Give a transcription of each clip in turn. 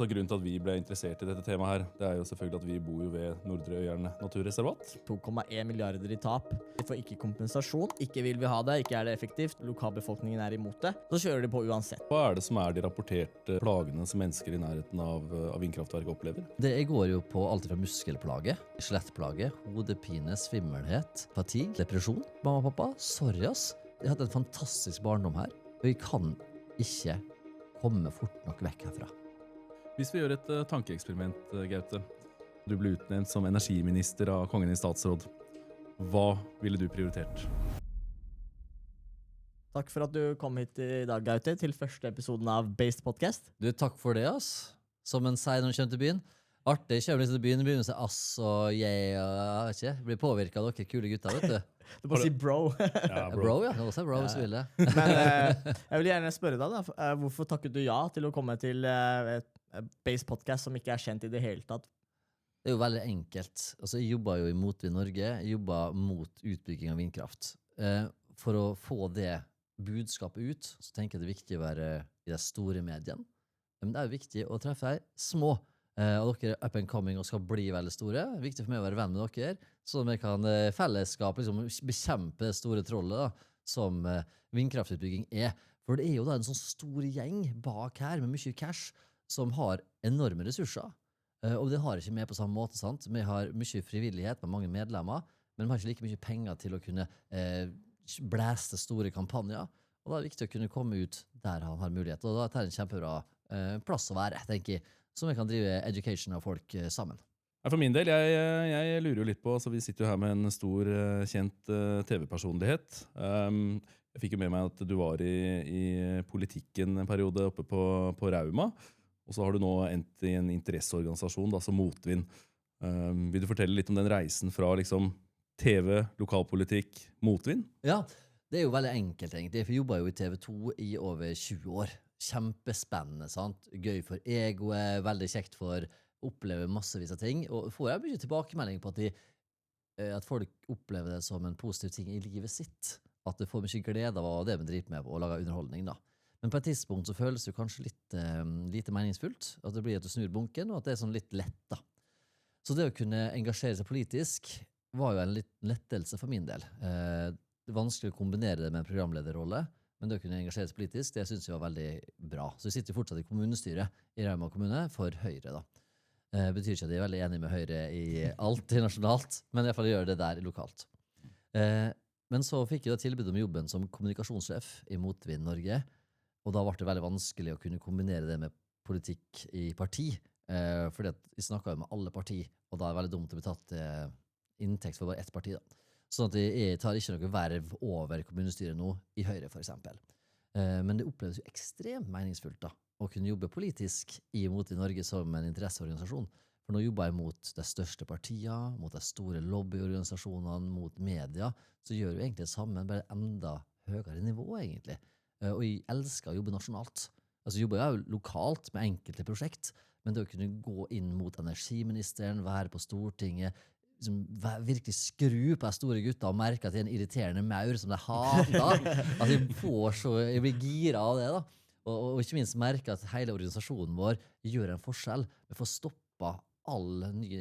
Så grunnen til at vi ble interessert i dette temaet her, det jo selvfølgelig at vi bor jo ved Nordre Øyeren naturreservat. 2,1 milliarder i tap. Vi får ikke kompensasjon. Ikke vil vi ha det, ikke det effektivt. Lokalbefolkningen imot det. Så kjører de på uansett. Hva det som de rapporterte plagene som mennesker i nærheten av vindkraftverket opplever? Det går jo på alt fra muskelplage, skjelettplage, hodepine, svimmelhet, fatigue, depresjon. Mamma og pappa, sorry ass. Jeg har hatt en fantastisk barndom her, og vi kan ikke komme fort nok vekk herfra. Hvis vi gjør et tankeeksperiment, Gaute. Du ble utnevnt som energiminister av kongen i statsråd. Hva ville du prioritert? Takk for at du kom hit i dag, Gaute, til første episoden av Based Podcast. Du, takk for det, ass. Som en sier når du kommer til byen. Artig, kommer litt til byen, begynner å si ass og jeg vet ikke. Blir påvirket av dere kule gutter, vet du. Du må si bro. Ja, Bro, ja. Det er også bro hvis du vil det. Men jeg vil gjerne spørre deg da, hvorfor takket du ja til å komme til et Based Podcast som ikke kjent i det hele tatt? Det jo veldig enkelt. Altså, jeg jobber jo i Motvind Norge. Jeg jobber mot utbygging av vindkraft. For å få det budskapet ut, så tenker jeg det er viktig å være i de store mediene. Men det jo viktig å treffe de små. Og dere up and coming og skal bli veldig store. Det viktig for meg å være venn med dere, så vi kan fellesskap liksom, bekjempe det store trollet da, som vindkraftutbygging For det jo da en sånn stor gjeng bak her med mye cash som har enorme ressurser. Og det har ikke vi på samme måte, sant? Vi har mye frivillighet med mange medlemmer, men vi har ikke like mye penger til å kunne blæste store kampanjer. Og da det viktig å kunne komme ut der han har mulighet. Og da det en kjempebra plass å være, tenker jeg, så vi kan drive education av folk sammen. For min del, jeg lurer jo litt på, vi sitter jo her med en stor, kjent TV-personlighet. Jeg fikk jo med meg at du var i politikken en periode oppe på Rauma, og så har du nå endt i en interesseorganisasjon da, som Motvind. Vil du fortelle litt om den reisen fra liksom, TV, lokalpolitikk, Motvind? Ja, det jo veldig enkelt egentlig, for jeg jobbet jo i TV 2 i over 20 år. Kjempespennende, sant? Gøy for egoet, veldig kjekt for å oppleve massevis av ting, og får jeg mye tilbakemelding på at folk opplever det som en positiv ting i livet sitt, at du får mye glede av det vi driver med å lage underholdning da. Men på et tidspunkt så føles det kanskje litt lite meningsfullt, at det blir at du snur bunken, og at det sånn litt lett da. Så det å kunne engasjere seg politisk var jo en liten lettelse for min del. Det vanskelig å kombinere det med en programlederrolle, men det å kunne engasjere seg politisk, det synes jeg var veldig bra. Så jeg sitter fortsatt i kommunestyret i Rauma kommune for Høyre da. Betyr ikke at jeg veldig enig med Høyre i alt nasjonalt, men i hvert fall gjør det der lokalt. Men så fikk jeg da tilbud om jobben som kommunikasjonssjef i Motvind Norge, og da ble det veldig vanskelig å kunne kombinere det med politikk i parti, fordi at vi snakket jo med alle parti, og da det veldig dumt å bli tatt inntekt for bare ett parti da. Sånn at jeg tar ikke noe verv over kommunestyret nå i Høyre for eksempel. Men det oppleves jo ekstremt meningsfullt da, å kunne jobbe politisk i Motvind Norge som en interesseorganisasjon. For nå jobber jeg mot de største partiene, mot de store lobbyorganisasjonene, mot media, så gjør vi egentlig det samme, bare enda høyere nivå egentlig. Og jeg elsker å jobbe nasjonalt. Altså jobber jeg jo lokalt med enkelte prosjekt, men det å kunne gå inn mot energiministeren, være på Stortinget, liksom, virkelig skru på de store gutta og merke at det en irriterende maur som de hater. At jeg blir gira av det da. Og ikke minst merke at hele organisasjonen vår gjør en forskjell. Vi får stoppa all ny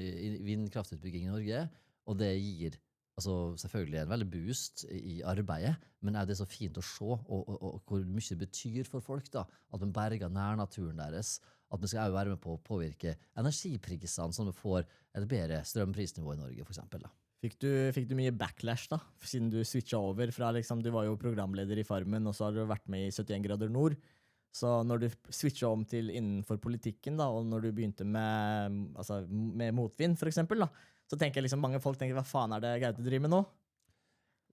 vindkraftutbygging i Norge, og det gir selvfølgelig en veldig boost i arbeidet, men det så fint å se og hvor mye det betyr for folk da, at man berger nærnaturen deres, at vi skal være med på å påvirke energiprisene, sånn at vi får et bedre strømprisnivå i Norge, for eksempel. Da. Fikk du mye backlash da, siden du switchet over fra, liksom, du var jo programleder i Farmen, og så har du vært med i 71 grader nord. Så når du switchet om til innenfor politikken da, og når du begynte med motvind, for eksempel, da, så tenker jeg liksom, mange folk tenker, hva faen det Gaute driver med nå?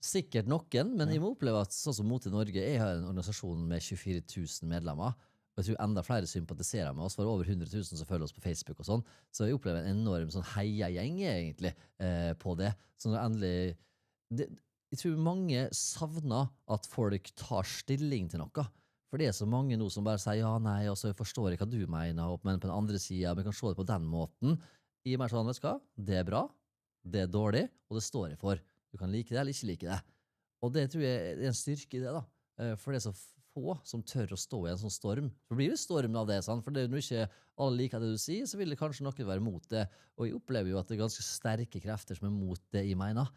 Sikkert noen, men jeg må oppleve at sånn som Motvind Norge, jeg har en organisasjon med 24 000 medlemmer, og jeg tror enda flere sympatiserer med oss, for over 100 000 som følger oss på Facebook og sånn, så jeg opplever en enorm sånn heiagjeng egentlig på det. Så endelig, jeg tror mange savner at folk tar stilling til noe, for det så mange nå som bare sier ja, nei, og så forstår jeg hva du mener, men på den andre siden, vi kan se det på den måten. I meg sånn, vet du hva? Det bra, det dårlig, og det står jeg for. Du kan like det eller ikke like det. Og det tror jeg er en styrke i det da, for det så få som tør å stå i en sånn storm. For blir det storm av det, sant? For det, når ikke alle liker det du sier, så vil det kanskje noen være mot det. Og jeg opplever jo at det er ganske sterke krefter som er mot det jeg mener,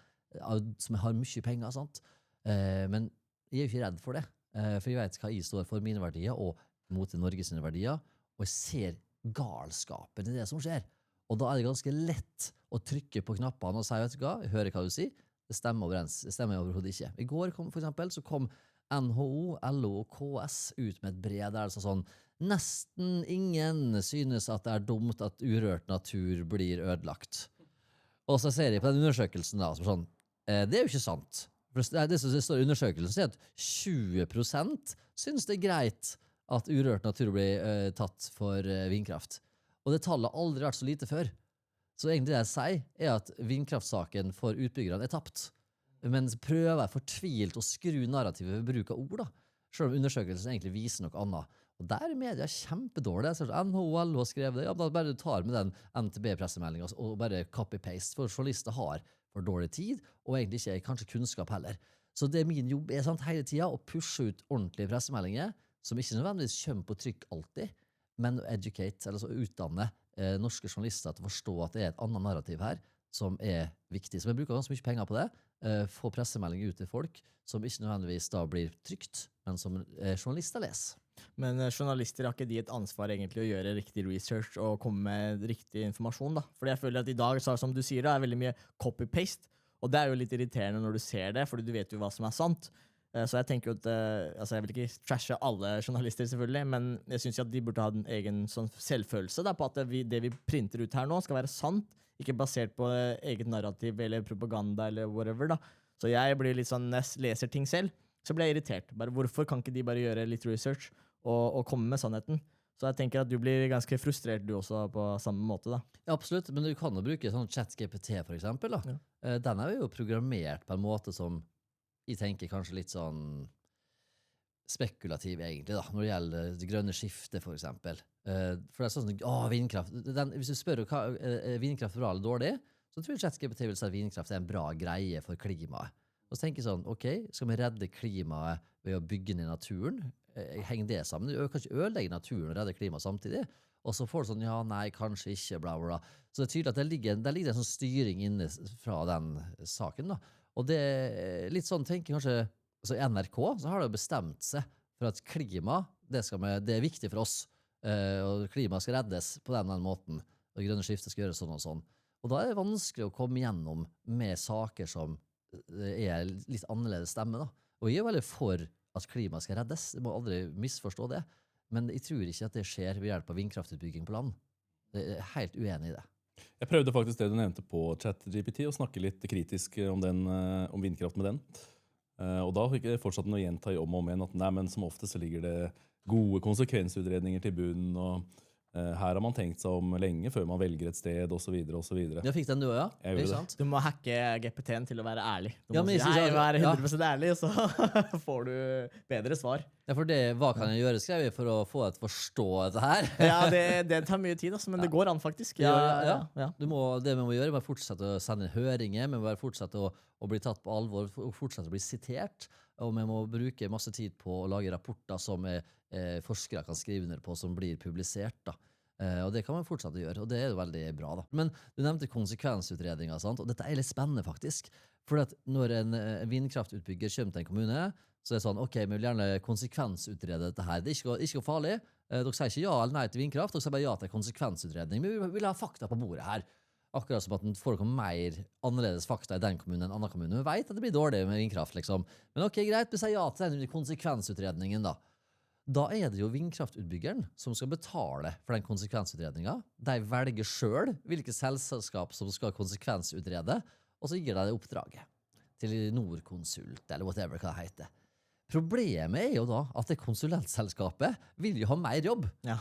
som har mye penger, sant? Men jeg er jo ikke redd for det, for jeg vet hva jeg står for, mine verdier, og mot Norges verdier, og jeg ser galskapen i det som skjer. Og da er det ganske lett å trykke på knappene og si, vet du hva, jeg hører hva du sier, det stemmer overens, det stemmer overhodet ikke. I går for eksempel, så kom NHO, LO og KS ut med et brev der altså sånn, nesten ingen synes at det er dumt at urørt natur blir ødelagt. Og så ser jeg på den undersøkelsen da, som sånn, det er jo ikke sant. For det som står i undersøkelsen, sier at 20% synes det er greit at urørt natur blir tatt for vindkraft. Og det tallet har aldri vært så lite før. Så egentlig det jeg sier, er at vindkraftsaken for utbyggerne er tapt. Men prøver fortvilt å skru narrativet ved bruk av ord, da. Selv om undersøkelsen egentlig viser noe annet. Og der er media kjempedårlig. NHO og LO har skrevet det. Ja, da bare du tar med den NTB-pressemeldingen og bare copy-paste, for journalister har for dårlig tid, og egentlig ikke kanskje kunnskap heller. Så det er min jobb er sant, hele tiden å pushe ut ordentlige pressemeldinger, som ikke nødvendigvis kommer på trykk alltid, men å educate, eller så utdanne norske journalister til å forstå at det er et annet narrativ her, som er viktig. Så vi bruker ganske mye penger på det, få pressemeldinger ut til folk, som ikke nødvendigvis da blir trygt, men som journalister leser. Men journalister har ikke de et ansvar egentlig å gjøre riktig research og komme med riktig informasjon da? Fordi jeg føler at i dag, så, som du sier, det er veldig mye copy-paste, og det er jo litt irriterende når du ser det, fordi du vet jo hva som er sant. Så jeg tenker jo at, altså jeg vil ikke trashe alle journalister selvfølgelig, men jeg synes at de burde ha en egen sånn selvfølelse da, på at det vi printer ut her nå skal være sant, ikke basert på eget narrativ eller propaganda eller whatever da. Så jeg blir litt sånn, når jeg leser ting selv, så blir jeg irritert. Bare, hvorfor kan ikke de bare gjøre litt research og komme med sannheten? Så jeg tenker at du blir ganske frustrert du også på samme måte da. Ja, absolutt, men du kan jo bruke sånn ChatGPT for eksempel da. Ja. Den er jo programmert på en måte som jeg tenker kanskje litt sånn spekulativ egentlig da, når det gjelder det grønne skiftet for eksempel. For det er sånn, vindkraft. Hvis du spør hva vindkraft er bra eller dårlig, så tror jeg ChatGPT vil si at vindkraft er en bra greie for klimaet. Og så tenker jeg sånn, ok, skal vi redde klimaet ved å bygge ned naturen? Henger det sammen? Du kan ikke ødelegge naturen og redde klimaet samtidig. Og så får du sånn, ja, nei, kanskje ikke, bla, bla. Så det er tydelig at der ligger en sånn styring inne fra den saken da. Og det er litt sånn, tenker kanskje, altså i NRK så har det jo bestemt seg for at klima, det er viktig for oss, og klima skal reddes på den måten, og grønne skiftet skal gjøres sånn og sånn. Og da er det vanskelig å komme gjennom med saker som er litt annerledes stemme da. Og jeg er veldig for at klima skal reddes, jeg må aldri misforstå det, men jeg tror ikke at det skjer ved hjelp av vindkraftutbygging på land. Jeg er helt uenig i det. Jeg prøvde faktisk det du nevnte på ChatGPT, å snakke litt kritisk om vindkraft med den. Og da fikk jeg fortsatt noe gjenta om og om igjen, at nei, men som ofte så ligger det gode konsekvensutredninger til bunnen, og her har man tenkt seg om lenge før man velger et sted, og så videre, og så videre. Jeg fikk den du, ja. Jeg gjorde det. Du må hacke GPT-en til å være ærlig. Du Ja, må men jeg si, synes hei, at- vær ja. 100% ærlig, så får du bedre svar. Ja, for det, hva kan jeg gjøre, skrev jeg, for å få et forstå dette her? Ja, det tar mye tid, altså, men det går an faktisk. Ja. Ja. Det vi må gjøre, er fortsette å sende høringer, vi må fortsette å bli tatt på alvor, og fortsette å bli sitert, og vi må bruke masse tid på å lage rapporter som forskere kan skrive under på, som blir publisert da. Og det kan man fortsette å gjøre, og det er jo veldig bra da. Men du nevnte konsekvensutredninger, sant? Og dette er litt spennende faktisk, for at når en vindkraftutbygger kommer til en kommune, så er det sånn, ok, vi vil gjerne konsekvensutrede dette her. Det er ikke farlig, dere sier ikke ja eller nei til vindkraft, dere sier bare ja til konsekvensutredning, men vi vil ha fakta på bordet her. Akkurat som at den får noe mer annerledes fakta i den kommunen enn annen kommune. Vi vet at det blir dårlig med vindkraft, liksom. Men ok, greit, vi sier ja til den konsekvensutredningen da. Da er det jo vindkraftutbyggeren som skal betale for den konsekvensutredningen. De velger selv hvilke selskap som skal konsekvensutrede, og så gir de det oppdraget til Nordkonsult, eller whatever hva det heter. Problemet er jo da at det konsulentselskapet vil jo ha mer jobb. Ja.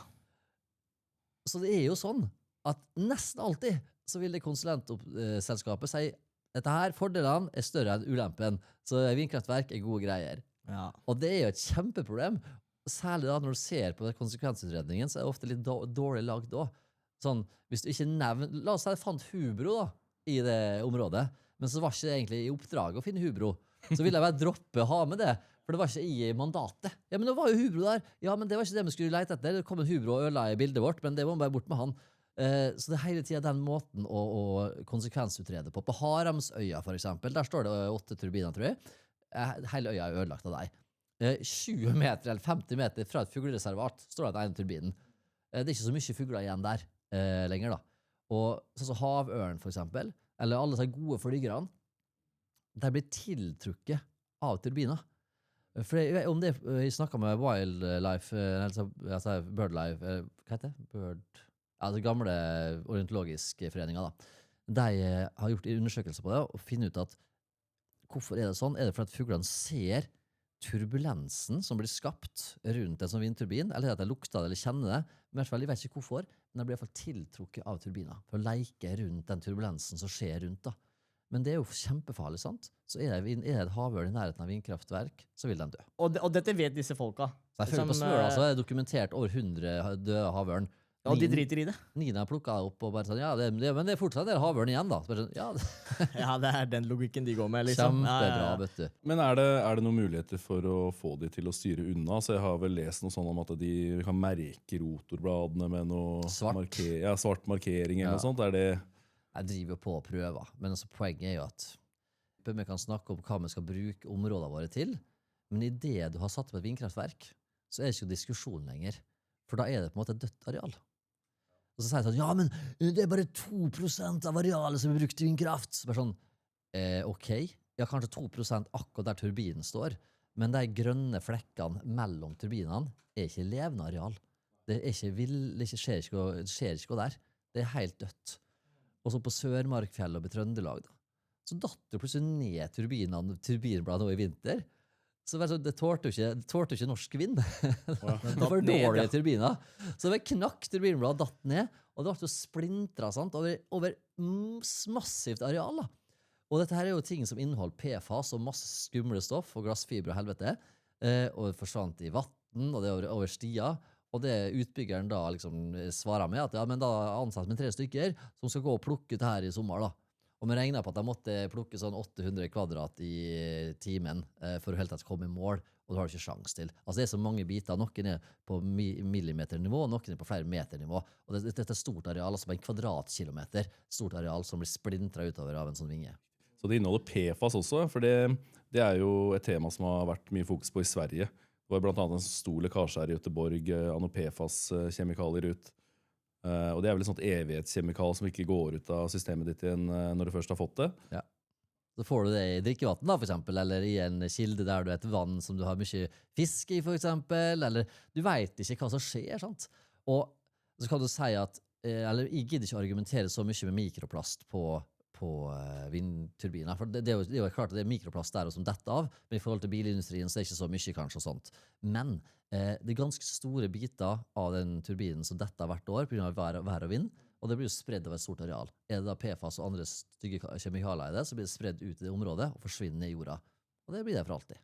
Så det er jo sånn at nesten alltid så vil det konsulentselskapet si dette her, fordelene er større enn ulempen, så vindkraftverk er gode greier. Ja. Og det er jo et kjempeproblem. Særlig da når du ser på konsekvensutredningen, så er det ofte litt dårlig lagd også. Sånn, hvis du ikke nevner, la oss si jeg fant hubro da, i det området, men så var ikke det egentlig i oppdraget å finne hubro. Så vil jeg bare droppe å ha med det, For det var ikke i mandatet. Ja, men det var jo Hubro der. Ja, men det var ikke det vi skulle lete etter. Det kom en Hubro og ødela i bildet vårt, men det var bare bort med han. Så det er hele tiden den måten å konsekvensutrede på. På Haramsøya, for eksempel, der står det 8 turbiner, tror jeg. Hele øya er ødelagt av deg. 20 meter eller 50 meter fra et fuglereservat står det den ene turbinen. Det er ikke så mye fugler igjen der lenger da. Og sånn som havørn, for eksempel, eller alle de gode flygerne, der blir tiltrukket av turbiner. For om det, jeg snakket med Wildlife, altså Birdlife, hva heter det? Det gamle ornitologiske foreninger da. De har gjort undersøkelser på det og finner ut at hvorfor er det sånn? Er det for at fuglene ser turbulensen som blir skapt rundt en sånn vindturbin, eller at de lukter det eller kjenner det? Men i hvert fall, jeg vet ikke hvorfor, men de blir i hvert fall tiltrukket av turbiner for å leke rundt den turbulensen som skjer rundt da. Men det er jo kjempefarlig, sant? Så er det et havørn i nærheten av vindkraftverk, så vil den dø. Og dette vet disse folka. Så jeg føler på Smøla så er det dokumentert over 100 døde havørn. Og de driter i det. Nina plukket opp og bare sånn, ja, men det er fortsatt en del havørn igjen da. Så bare sånn, ja, Ja, det er den logikken de går med, liksom. kjempebra, vet du. Men er det noen muligheter for å få de til å styre unna? Så jeg har vel lest noe sånn om at de kan merke rotorbladene med noe Svart. svart markering eller Ja. noe sånt. Er det... Jeg driver på å prøve, men altså, poenget er jo at vi kan snakke om hva vi skal bruke områdene våre til, men i det du har satt opp et vindkraftverk, så er det ikke diskusjon lenger, for da er det på en måte et dødt areal. Og så sier jeg sånn, ja, men det er bare 2% av arealet som er brukt til vindkraft. Så bare sånn, ok, ja, kanskje 2% akkurat der turbinen står, men de grønne flekkene mellom turbinene er ikke levende areal. Det er ikke det skjer ikke noe der. Det er helt dødt. Og så på Sørmarkfjellet og i Trøndelag da, så datt det plutselig ned turbinbladet nå i vinter. Så det tårte jo ikke norsk vind. Det var dårlige turbiner. Så det knakk turbinbladet, datt ned, og det ble jo splintret, sant, over massivt areal da. Og dette her er jo ting som inneholder PFAS og masse skumle stoff og glassfiber og helvete, og det forsvant i vatten, og det er over stia. Og det utbyggeren da liksom svarer med at ja, men da ansatt med 3 stykker som skal gå og plukke det her i sommer da. Og vi regnet på at de måtte plukke sånn 800 kvadrat i timen for å helt tatt komme i mål, og det har du ikke sjans til. Altså det er så mange biter, noen er på millimeternivå, noen er på flere meternivå, og dette er stort areal, altså en kvadratkilometer stort areal som blir splintret utover av en sånn vinge. Så det inneholder PFAS også, for det er jo et tema som har vært mye fokus på i Sverige. Det var blant annet en stor lekkasje her i Göteborg, av noen PFAS-kjemikalier ut. Og det er vel et sånt evighetskjemikal som ikke går ut av systemet ditt igjen når du først har fått det. Ja. Så får du det i drikkevatten da, for eksempel, eller i en kilde der du har et vann som du har mye fisk i, for eksempel, eller du vet ikke hva som skjer, sant? Og så kan du si at, eller jeg gidder ikke argumentere så mye med mikroplast på vindturbiner, for det er jo klart at det er mikroplast der og som dette av, men i forhold til bilindustrien så er det ikke så mye kanskje og sånt. Men det er ganske store biter av den turbinen som dette har hvert år på grunn av vær og vind, og det blir jo spredd over et stort areal. Er det da PFAS og andre stygge kjemikalier i det, så blir det spredd ut i det området og forsvinner ned i jorda. Og det blir det for alltid.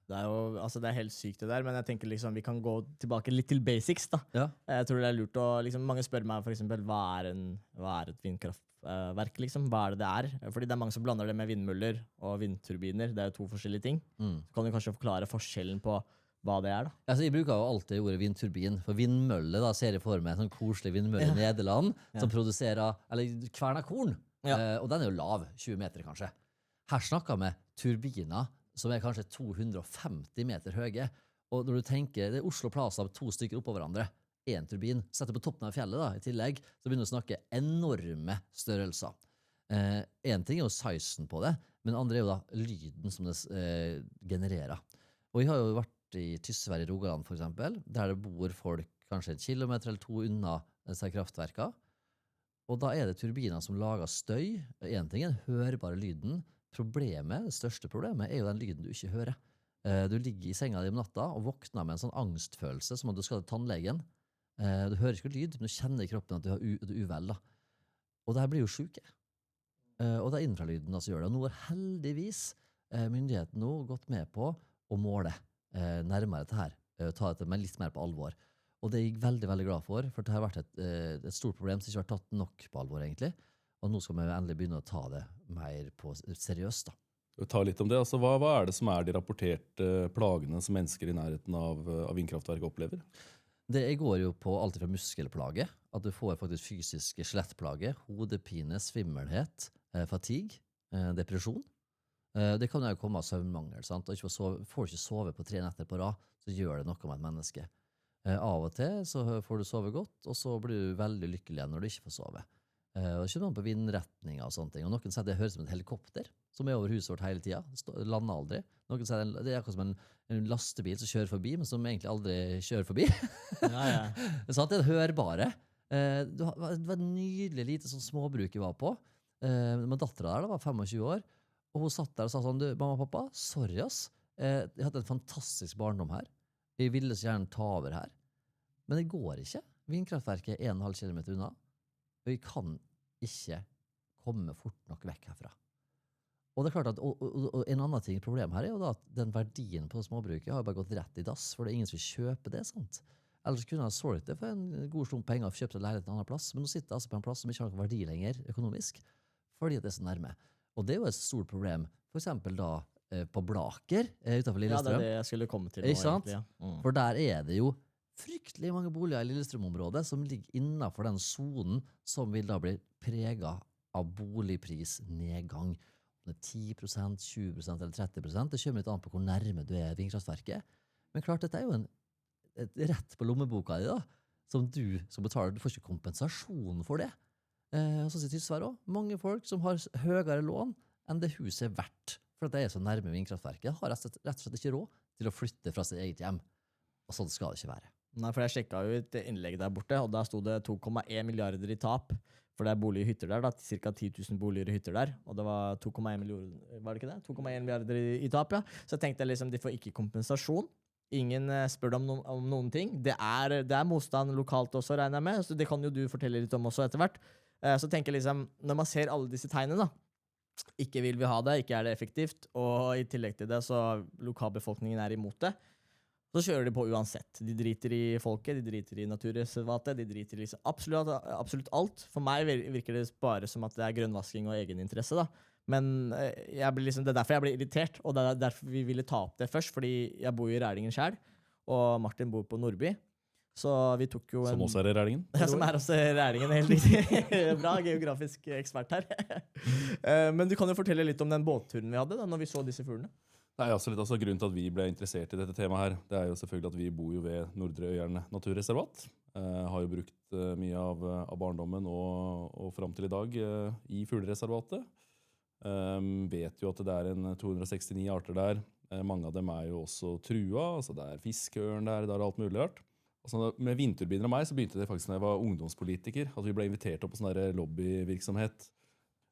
Det er jo, altså det er helt sykt det der, men jeg tenker liksom vi kan gå tilbake litt til basics da. Ja. Jeg tror det er lurt å, liksom, mange spør meg for eksempel, hva er et vindkraftverk liksom? Hva er det er? Fordi det er mange som blander det med vindmøller og vindturbiner, det er jo 2 forskjellige ting. Så kan du kanskje forklare forskjellen på hva det er da? Altså, jeg bruker jo alltid ordet vindturbin, for vindmølle da ser jeg for meg en sånn koselig vindmølle i Nederland, som produserer, eller kverner korn, og den er jo lav, 20 meter kanskje. Her snakker vi turbiner som er kanskje 250 meter høye, og når du tenker, det er Oslo Plaza med 2 stykker oppå hverandre, en turbin, setter på toppen av fjellet da, i tillegg, så begynner du å snakke enorme størrelser. En ting er jo sizen på det, men andre er jo da lyden som det genererer. Og jeg har jo vært i Tysvær i Rogaland for eksempel, der det bor folk kanskje 1 kilometer eller 2 unna disse kraftverkene, og da er det turbiner som lager støy. En ting er den hørbare lyden. Problemet, det største problemet, er jo den lyden du ikke hører. Du ligger i senga di om natta og våkner med en sånn angstfølelse, som at du skal til tannlegen. Du hører ikke lyd, men du kjenner i kroppen at du er uvel. Da. Og det her blir jo syke. Og det er infralyden som gjør det. Og nå har heldigvis myndigheten nå gått med på å måle nærmere dette her, ta dette med litt mer på alvor. Og det er jeg veldig, veldig glad for det har vært et stort problem som ikke har vært tatt nok på alvor egentlig. Og nå skal vi endelig begynne å ta det mer på seriøst da. ta litt om det. Altså, hva det som de rapporterte plagene som mennesker i nærheten av vindkraftverk opplever? Det går jo på alt fra muskelplage, at du får faktisk fysiske skjelettplager, hodepine, svimmelhet, fatigue, depresjon. Det kan jo komme av søvnmangel, sant? Og får du ikke sove på 3 netter på rad, så gjør det noe med et menneske. Av og til så får du sove godt, og så blir du veldig lykkelig igjen når du ikke får sove. Og det er ikke noe på vindretninger og sånne ting. Og noen sier det høres som et helikopter, som over huset vårt hele tiden. Det lander aldri. Noen sier det akkurat som en lastebil som kjører forbi, men som egentlig aldri kjører forbi. Ja. Sånn, det hørbare. Det var et nydelig lite sånn småbruk jeg var på. Men datteren der var 25 år, og hun satt der og sa sånn, mamma og pappa, sorry ass, jeg hadde en fantastisk barndom her. Jeg ville så gjerne ta over her. Men det går ikke. Vindkraftverket 1,5 kilometer unna. Og vi kan ikke komme fort nok vekk herfra. Og det er klart at, og en annen ting, problem her jo da at den verdien på småbruket har bare gått rett i dass, for det ingen som vil kjøpe det, sant? Ellers kunne jeg solgt det for en god slump penger og kjøpt en leilighet en annen plass, men nå sitter jeg altså på en plass som ikke har noen verdi lenger økonomisk, fordi det så nærme. Og det jo et stort problem, for eksempel da på Blaker utenfor Lillestrøm. Ja, det jeg skulle komme til nå, ikke sant? egentlig. Ja. For der det jo fryktelig mange boliger i Lillestrøm-området som ligger innenfor den zonen som vil da bli preget av boligprisnedgang. Om det 10%, 20% eller 30%, det kommer litt an på hvor nærme du vindkraftverket. Men klart, dette jo et rett på lommeboka di da, som du som betaler, du får ikke kompensasjon for det. Og så sier Tysvær også, mange folk som har høyere lån enn det huset verdt, for at det så nærme vindkraftverket, har rett og slett ikke råd til å flytte fra sitt eget hjem. Og sånn skal det ikke være. Nei, for jeg sjekket jo et innlegg der borte, og der stod det 2,1 milliarder i tap, for det bolig og hytter der, da, cirka 10 000 boliger og hytter der, og det var 2,1 milliarder, var det ikke det? 2,1 milliarder i tap, ja. Så jeg tenkte liksom, de får ikke kompensasjon. Ingen spør om noen ting. Det er motstand lokalt også, regner jeg med, så det kan jo du fortelle litt om også etter hvert. Så tenker jeg liksom, når man ser alle disse tegnene da, ikke vil vi ha det, ikke det effektivt, og i tillegg til det så lokalbefolkningen imot det, så kjører de på uansett. De driter i folket, de driter i naturreservatet, de driter i liksom absolutt alt. For meg virker det bare som at det grønnvasking og egeninteresse da. Men jeg blir liksom, det derfor jeg blir irritert, og det derfor vi ville ta opp det først, fordi jeg bor jo i Rælingen selv, og Martin bor på Nordby. Så vi tok jo Som også i Rælingen? Ja, som også i Rælingen, helt riktig. Bra geografisk ekspert her. Men du kan jo fortelle litt om den båtturen vi hadde da, når vi så disse fuglene. Det altså litt grunnen til at vi ble interessert i dette temaet her. Det jo selvfølgelig at vi bor jo ved Nordre Øyeren naturreservat. Har jo brukt mye av barndommen og frem til i dag i fuglereservatet. Vet jo at det en 269 arter der. Mange av dem jo også trua, altså det fiskeørn der, det alt mulig rart. Altså, med vindturbiner og meg så begynte det faktisk når jeg var ungdomspolitiker, at vi ble invitert opp på sånn der lobbyvirksomhet.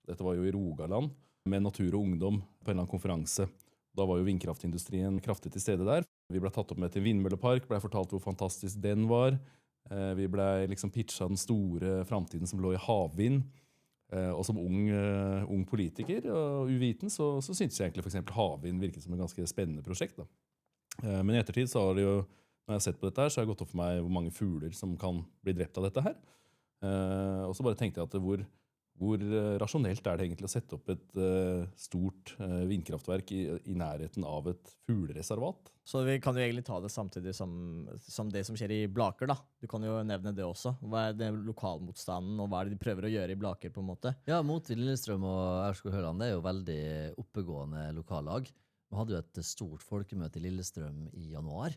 Dette var jo i Rogaland, med natur og ungdom på en eller annen konferanse. Da var jo vindkraftindustrien kraftig til stede der. Vi ble tatt opp med til en vindmøllepark, ble fortalt hvor fantastisk den var. Vi ble liksom pitchet den store fremtiden som lå i havvind. Og som ung politiker og uviten, så syntes jeg egentlig for eksempel havvind virket som et ganske spennende prosjekt. Da. Men i ettertid så har det jo, når jeg har sett på dette her, så har det gått opp for meg hvor mange fugler som kan bli drept av dette her. Og så bare tenkte jeg at hvor rasjonelt det egentlig å sette opp et stort vindkraftverk i nærheten av et fuglereservat? Så vi kan jo egentlig ta det samtidig som det som skjer i Blaker da. Du kan jo nevne det også. Hva det lokalmotstanden, og hva det de prøver å gjøre i Blaker på en måte? Ja, Motvind Lillestrøm og Aurskog-Høland, det jo veldig oppegående lokallag. Vi hadde jo et stort folkemøte i Lillestrøm i januar.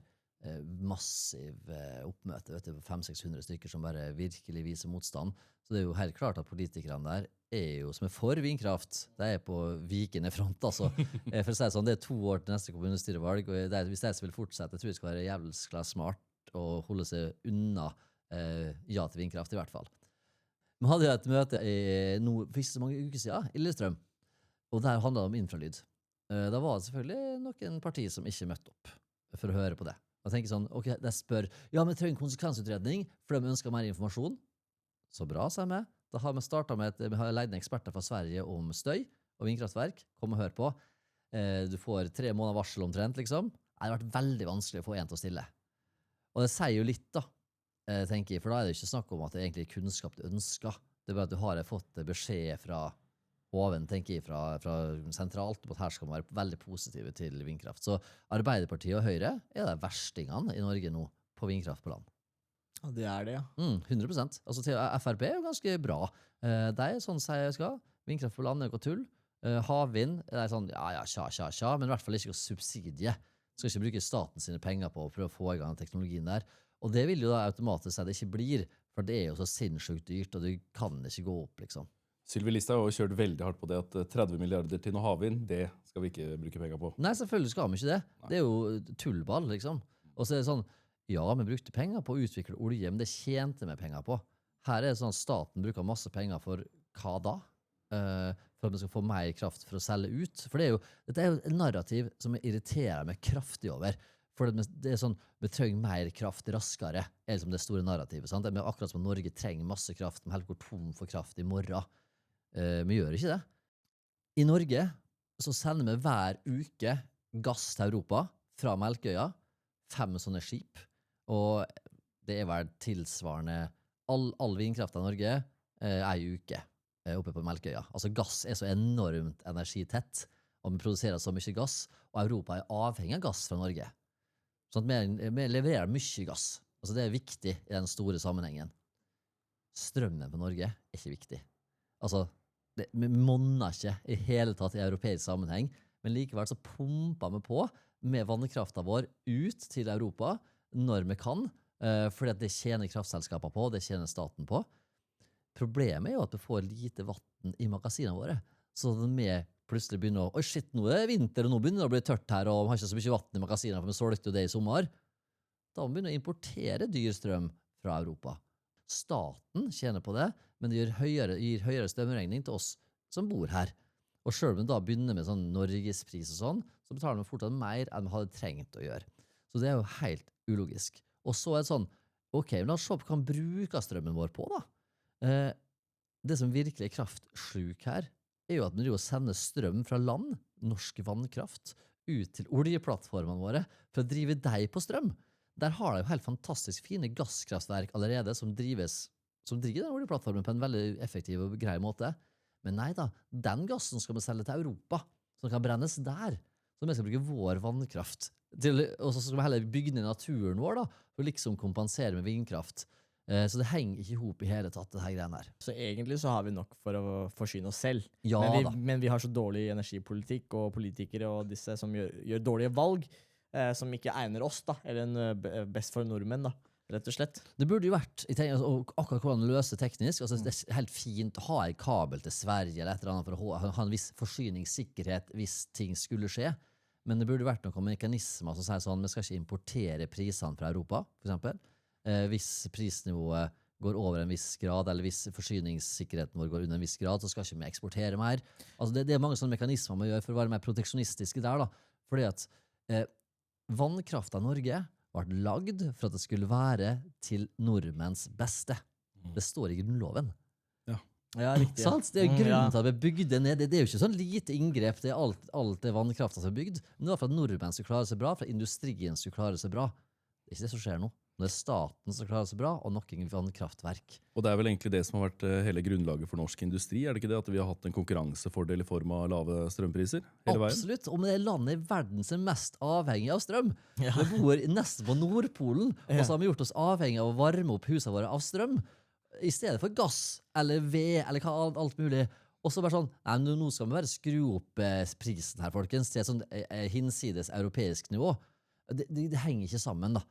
Massiv oppmøte, 500-600 stykker som bare virkelig viser motstand. Så det jo helt klart at politikerne der jo som for vindkraft. De på vikende front, altså. For å si det sånn, det 2 år til neste kommunestyrevalg, og hvis de vil fortsette, jeg tror det skal være jævlig smart å holde seg unna ja til vindkraft i hvert fall. Vi hadde jo et møte for ikke så mange uker siden i Lillestrøm, og der handlet det om infralyd. Da var det selvfølgelig noen partier som ikke møtte opp for å høre på det. Og tenker sånn, ok, de spør, ja, men trenger konsekvensutredning, for de ønsker mer informasjon. Så bra, sier vi. Da har vi startet med vi har leid eksperter fra Sverige om støy og vindkraftverk. Kom og hør på. Du får 3 måneder varsel omtrent, liksom. Det har vært veldig vanskelig å få en til å stille. Og det sier jo litt, da, tenker jeg, for da det ikke snakk om at det egentlig kunnskap du ønsker. Det bare at du har fått beskjed fra oven, tenker jeg, fra sentralt, på at her skal man være veldig positive til vindkraft. Så Arbeiderpartiet og Høyre de verstingene i Norge nå på vindkraft på land. Ja, det det, ja. 100%. Altså til FRP jo ganske bra. De sånn sier jeg skal. Vindkraft på land noe tull. Havvind sånn, ja, men i hvert fall ikke noe subsidie. Skal ikke bruke staten sine penger på å prøve å få i gang teknologien der. Og det vil jo da automatisk si at det ikke blir, for det jo så sinnssykt dyrt, og det kan ikke gå opp, liksom. Sylvi Listhaug har jo kjørt veldig hardt på det at 30 milliarder til noe havvind, det skal vi ikke bruke penger på. Nei, selvfølgelig skal vi ikke det. Det jo tullball, liksom. Og så det sånn, ja, vi brukte penger på å utvikle olje, men det tjente vi penger på. Her det sånn at staten bruker masse penger for hva da? For at vi skal få mer kraft for å selge ut. For dette jo et narrativ som jeg irriterer meg kraftig over. For det sånn, vi trenger mer kraft raskere, liksom det store narrativet. Sant? Det akkurat som at Norge trenger masse kraft, men helt går tom for kraft i morgen. Vi gjør ikke det. I Norge så sender vi hver uke gass til Europa fra Melkøya, 5 sånne skip, og det vel tilsvarende all vindkraft av Norge en uke oppe på Melkøya. Altså gass så enormt energitett, og vi produserer så mye gass, og Europa avhengig av gass fra Norge. Sånn at vi leverer mye gass. Altså det viktig i den store sammenhengen. Strømmen på Norge ikke viktig. Altså, vi monner ikke i hele tatt i europeisk sammenheng, men likevel så pumper vi på med vannkraften vår ut til Europa når vi kan, fordi at det tjener kraftselskaper på, det tjener staten på. Problemet jo at vi får lite vatten i magasinene våre, så når vi plutselig begynner å, oi shit, nå det vinter, og nå begynner det å bli tørt her, og vi har ikke så mye vatten i magasinene, for vi solgte jo det i sommer, da må vi begynne å importere dyr strøm fra Europa. Staten tjener på det, men det gir høyere strømregning til oss som bor her. Og selv om vi da begynner med sånn Norgespris og sånn, så betaler vi fortsatt mer enn vi hadde trengt å gjøre. Så det jo helt ulogisk. Og så det sånn, ok, men la oss se på hva vi bruker strømmen vår på da. Det som virkelig kraftsluk her, jo at vi sender strøm fra land, norsk vannkraft, ut til oljeplattformene våre, for å drive deg på strøm. Der har de jo helt fantastisk fine gasskraftverk allerede som driver den oljeplattformen på en veldig effektiv og grei måte. Men nei da, den gassen skal vi selge til Europa, som kan brennes der. Så vi skal bruke vår vannkraft. Og så skal vi heller bygge ned naturen vår da, for å liksom kompensere med vindkraft. Så det henger ikke ihop i hele tatt, det her greiene her. Så egentlig så har vi nok for å forsyne oss selv. Ja, men vi har så dårlig energipolitikk og politikere og disse som gjør dårlige valg, som ikke egner oss da, eller best for nordmenn da, rett og slett. Det burde jo vært, og akkurat hvordan løse teknisk, altså det helt fint å ha en kabel til Sverige eller et eller annet for å ha en viss forsyningssikkerhet hvis ting skulle skje, men det burde vært noen mekanismer som sier sånn, vi skal ikke importere prisene fra Europa, for eksempel. Hvis prisnivået går over en viss grad, eller hvis forsyningssikkerheten vår går under en viss grad, så skal ikke vi eksportere mer. Altså det mange sånne mekanismer man gjør for å være mer proteksjonistiske der da, fordi at vannkraft av Norge ble lagd for at det skulle være til nordmenns beste. Det står i grunnloven. Ja, riktig. Ja. Det jo grunnen til at vi bygde ned. Det jo ikke sånn lite inngrep, det alt det vannkraften som er bygd, men det var for at nordmenn skulle klare seg bra, for at industrien skulle klare seg bra. Det ikke det som skjer nå. Det staten som klarer seg bra, og noen vannkraftverk. Og det vel egentlig det som har vært hele grunnlaget for norsk industri, det ikke det? At vi har hatt en konkurransefordel i form av lave strømpriser hele veien? Absolutt, og med det landet i verden som er mest avhengig av strøm. Ja. Vi bor nesten på Nordpolen, og så har vi gjort oss avhengig av å varme opp husene våre av strøm, i stedet for gass, eller ved, eller alt mulig. Og så bare sånn, nei, nå skal vi bare skru opp prisen her, folkens, til et sånn hinsides europeisk nivå. Det henger ikke sammen da.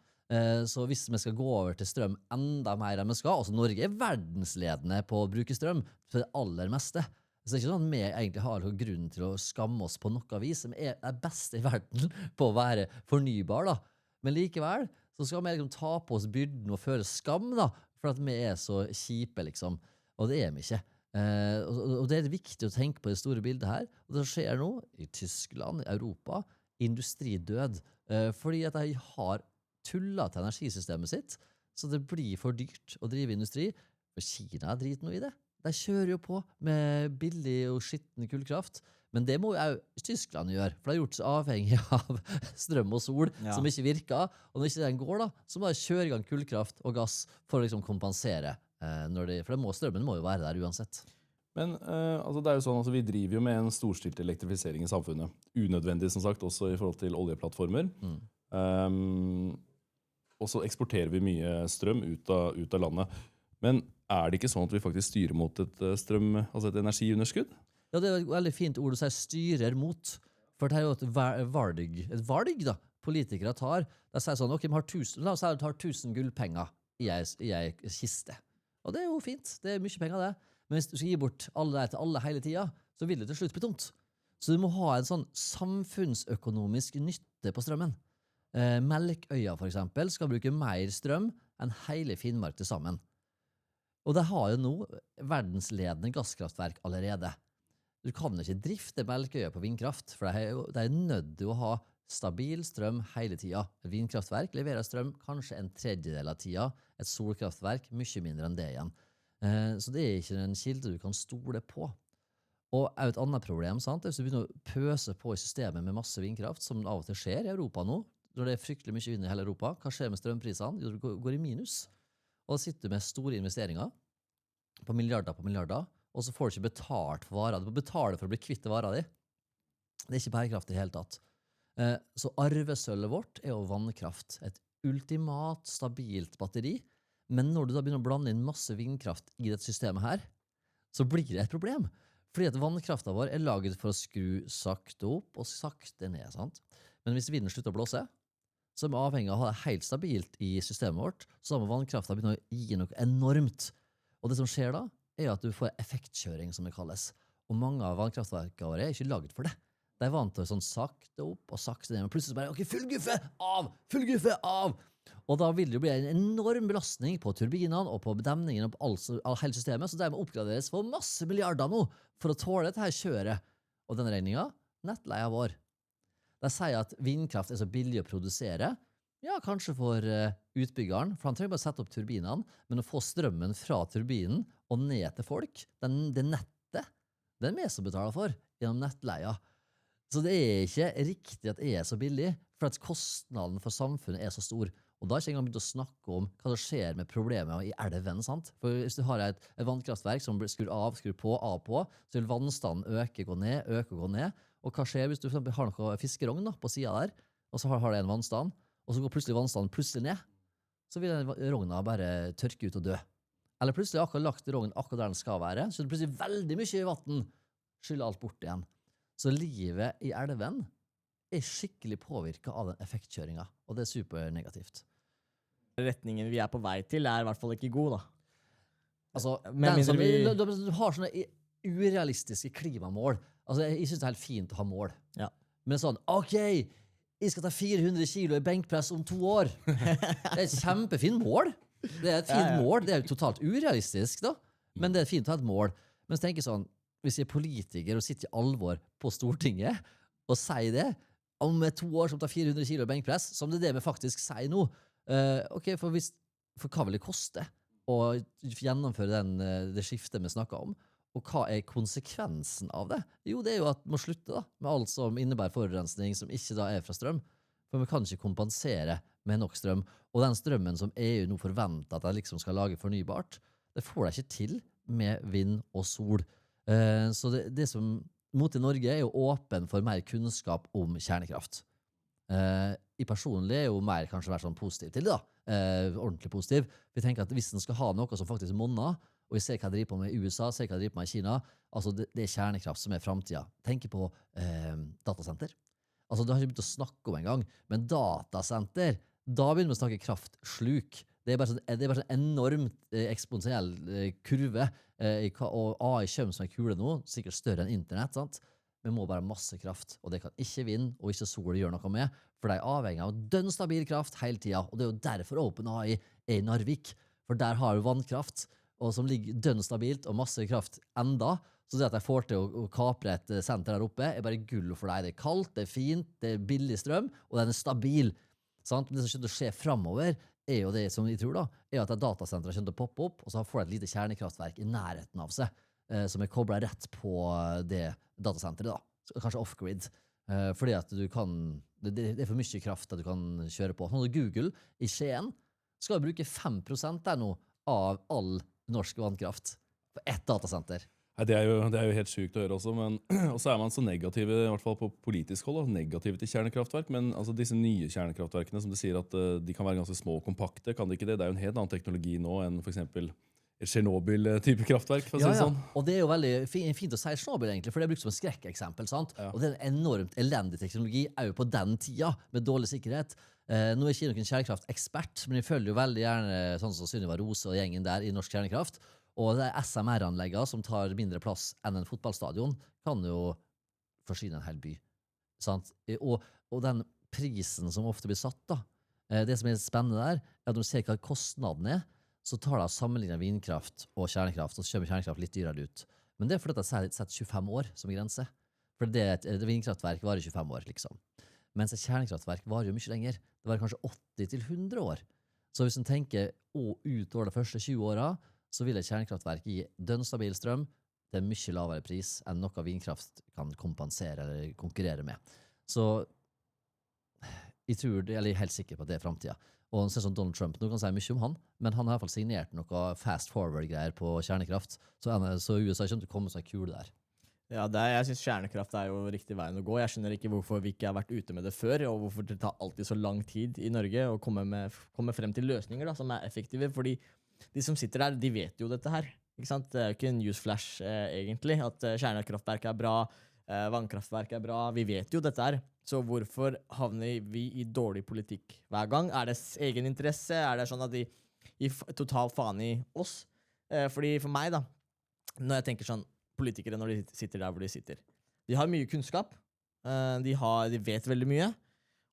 Så hvis vi skal gå over til strøm enda mer enn vi skal, altså Norge verdensledende på å bruke strøm for det aller meste, så det ikke sånn at vi egentlig har noen grunn til å skamme oss på noe vis, vi det beste i verden på å være fornybar da, men likevel så skal vi liksom ta på oss byrden og føle skam da, for at vi så kjipe liksom, og det vi ikke. Og det viktig å tenke på det store bildet her, og det skjer nå i Tyskland, i Europa, industridød, fordi at de har tullet til energisystemet sitt, så det blir for dyrt å drive industri, for Kina driter noe i det. De kjører jo på med billig og skitten kullkraft, men det må jo Tyskland gjøre, for de har gjort seg avhengig av strøm og sol som ikke virker, og når ikke den går da, så må de kjøre i gang kullkraft og gass for å liksom kompensere, for strømmen må jo være der uansett. Men altså det er jo sånn, altså vi driver jo med en storstilt elektrifisering i samfunnet. Unødvendig, som sagt, også i forhold til oljeplattformer. Og så eksporterer vi mye strøm ut av landet. Men er det ikke sånn at vi faktisk styrer mot et altså et energiunderskudd? Ja, det er et veldig fint ord å si styrer mot. For det er jo et valg da, politikere tar. De sier sånn, ok, la oss si at du har 1000 gullpenger i ei kiste. Og det er jo fint, det er mye penger det. Men hvis du skal gi bort alle det til alle hele tida, så vil det til slutt bli tomt. Så du må ha en sånn samfunnsøkonomisk nytte på strømmen. Melkøya for eksempel skal bruke mer strøm enn hele Finnmark til sammen. Og det har jo nå verdensledende gasskraftverk allerede. Du kan ikke drifte Melkøya på vindkraft, for det er nødt til å ha stabil strøm hele tida. Et vindkraftverk leverer strøm kanskje en tredjedel av tida. Et solkraftverk mye mindre enn det igjen. Så det er ikke en kilde du kan stole på. Og et annet problem, sant? Hvis du begynner å pøse på i systemet med masse vindkraft, som av og til skjer i Europa nå, når det er fryktelig mye vind i hele Europa, hva skjer med strømprisene? Jo, det går i minus. Og da sitter du med store investeringer på milliarder, og så får du ikke betalt for varer. Du må betale for å bli kvitt varer di. Det er ikke bærekraftig i hele tatt. Så arvesølvet vårt er jo vannkraft. Et ultimat, stabilt batteri. Men når du da begynner å blande inn masse vindkraft i dette systemet her, så blir det et problem. Fordi at vannkraften vår er laget for å skru sakte opp og sakte ned, sant? Men hvis vinden slutter å blåse, så er vi avhengig av å ha det helt stabilt i systemet vårt, så må vannkraften begynne å gi noe enormt. Og det som skjer da, er at du får effektkjøring, som det kalles. Og mange av vannkraftverkene våre er ikke laget for det. De er vant til sånn sakte opp og sakte ned, men plutselig bare, ok, fullguffe av! Og da vil det jo bli en enorm belastning på turbinene og på bedemningen og på hele systemet, så det må oppgraderes for masse milliarder nå for å tåle dette her kjøret. Og den regningen, nettleia vår. De sier at vindkraft er så billig å produsere, ja, kanskje for utbyggeren, for han trenger bare å sette opp turbinene, men å få strømmen fra turbinen og ned til folk, det nettet, det er vi som betaler for gjennom nettleia. Så det er ikke riktig at det er så billig, for at kostnaden for samfunnet er så stor. Og da er ikke engang begynt å snakke om hva som skjer med problemet i elven, sant? For hvis du har et vannkraftverk som skrur av, skrur på, av på, så vil vannstanden øke, gå ned. Og hva skjer hvis du for eksempel har noe fiskerogn da, på siden der, og så har det en vannstand, og så går plutselig vannstanden plutselig ned, så vil den rogna bare tørke ut og dø. Eller plutselig akkurat lagt rogn akkurat der den skal være, så det er plutselig veldig mye vatten, skyller alt bort igjen. Så livet i elven er skikkelig påvirket av den effektkjøringen, og det er supernegativt. Retningen vi er på vei til er i hvert fall ikke god, da. Altså, du har sånne urealistiske klimamål. Altså, jeg synes det er helt fint å ha mål. Ja. Men sånn, ok, jeg skal ta 400 kilo i benkpress om 2 år. Det er et kjempefint mål. Det er et fint mål. Det er jo totalt urealistisk, da. Men det er fint å ha et mål. Men så tenker jeg sånn, hvis jeg er politiker og sitter i alvor på Stortinget og sier det, om 2 år som tar 400 kilo i benkpress, som det er det vi faktisk sier nå, ok, for hva vil det koste å gjennomføre det skiftet vi snakker om? Og hva er konsekvensen av det? Jo, det er jo at vi må slutte da, med alt som innebærer forurensning som ikke da er fra strøm. For vi kan ikke kompensere med nok strøm. Og den strømmen som EU nå forventer at de liksom skal lage fornybart, det får de ikke til med vind og sol. Så det som mot i Norge er jo åpen for mer kunnskap om kjernekraft. I personlig er jo mer kanskje være sånn positiv til det da. Ordentlig positiv. Vi tenker at hvis den skal ha noe som faktisk monner, og vi ser hva de driver på med i USA, ser hva de driver på med i Kina, altså det er kjernekraft som er fremtiden. Tenk på datasenter. Altså det har ikke begynt å snakke om en gang, men datasenter, da begynner vi å snakke kraftsluk. Det er bare sånn enormt eksponentiell kurve, og AI kommer som en kule nå, sikkert større enn internett, sant? Vi må bare masse kraft, og det kan ikke vind og ikke sol gjøre noe med, for de er avhengig av dønn stabil kraft hele tiden, og det er jo derfor OpenAI er i Narvik, for der har du vannkraft, og som ligger dønn stabilt og masse kraft enda, så det at de får til å kapre et senter der oppe er bare gull for deg. Det er kaldt, det er fint, det er billig strøm, og den er stabil. Sant? Men det som kommer til å skje fremover, er jo det som jeg tror da, er at datasenteret kommer til å poppe opp, og så får de et lite kjernekraftverk i nærheten av seg, som er koblet rett på det datasenteret da. Så kanskje off-grid. Fordi at du kan, det er for mye kraft at du kan kjøre på. Nå Google i Skien skal bruke 5% der nå av all norsk vannkraft på ett datasenter. Nei, det er jo helt sykt å høre også, men og så er man så negative, i hvert fall på politisk hold, negative til kjernekraftverk. Men altså, disse nye kjernekraftverkene, som du sier at de kan være ganske små og kompakte, kan de ikke det? Det er jo en helt annen teknologi nå enn for eksempel et Tsjernobyl-type kraftverk, for å si det sånn. Og det er jo veldig fint å si Tsjernobyl, egentlig, for det er brukt som en skrekkeksempel. Sant? Ja. Og det er en enormt elendig teknologi også på den tida, med dårlig sikkerhet. Nå er ikke jeg noen kjernekraftekspert, men jeg følger jo veldig gjerne sånn som Sunniva Rose og gjengen der i norsk kjernekraft. Og det er SMR-anleggene som tar mindre plass enn en fotballstadion, kan jo forsyne en hel by. Sant? Og den prisen som ofte blir satt, da, det som er spennende der, er at når du ser hva kostnaden er, så tar det sammenlignet vindkraft og kjernekraft, og så kommer kjernekraft litt dyrere ut. Men det er fordi at jeg setter 25 år som grense. For det vindkraftverk varer 25 år, liksom. Mens et kjernekraftverk varer jo mye lenger. Det varer kanskje 80 til 100 år. Så hvis en tenker utover de første 20 åra, så vil et kjernekraftverk gi dønnstabil strøm til en mye lavere pris enn noe vindkraft kan kompensere eller konkurrere med. Så jeg er helt sikker på at det er fremtiden. Og sånn som Donald Trump, nå kan jeg si mye om han, men han har i hvert fall signert noe fast forward-greier på kjernekraft, så USA kommer til å komme seg kule der. Ja, jeg synes kjernekraft er jo riktig veien å gå. Jeg skjønner ikke hvorfor vi ikke har vært ute med det før, og hvorfor det tar alltid så lang tid i Norge å komme frem til løsninger da, som er effektive, fordi de som sitter der, de vet jo dette her. Ikke sant? Det er jo ikke en newsflash egentlig, at kjernekraftverk er bra, vannkraftverk er bra, vi vet jo dette her. Så hvorfor havner vi i dårlig politikk hver gang? Er det egen interesse? Er det sånn at de gir total faen i oss? Fordi for meg da, når jeg tenker sånn, politikere når de sitter der hvor de sitter, de har mye kunnskap, de vet veldig mye,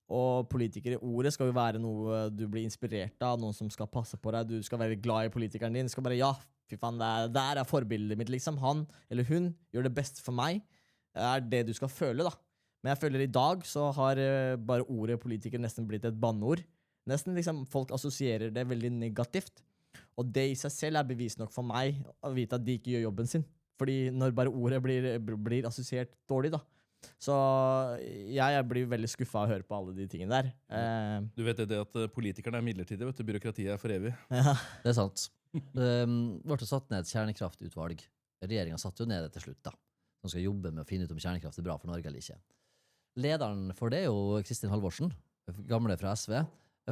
og politikere, ordet skal jo være noe du blir inspirert av, noen som skal passe på deg, du skal være glad i politikeren din, du skal bare, ja, fy faen, der er forbildet mitt liksom, han eller hun gjør det best for meg, er det du skal føle da. Men jeg føler i dag så har bare ordet politiker nesten blitt et banneord. Nesten liksom, folk assosierer det veldig negativt. Og det i seg selv er bevis nok for meg å vite at de ikke gjør jobben sin. Fordi når bare ordet blir assosiert dårlig da. Så jeg blir veldig skuffet av å høre på alle de tingene der. Du vet det at politikerne er midlertidige, vet du, byråkratiet er for evig. Ja. Det er sant. Ble satt ned et kjernekraftutvalg. Regjeringen satt jo ned det til slutt da. Som skal jobbe med å finne ut om kjernekraft er bra for Norge eller ikke. Lederen for det er jo Kristin Halvorsen, gamle fra SV.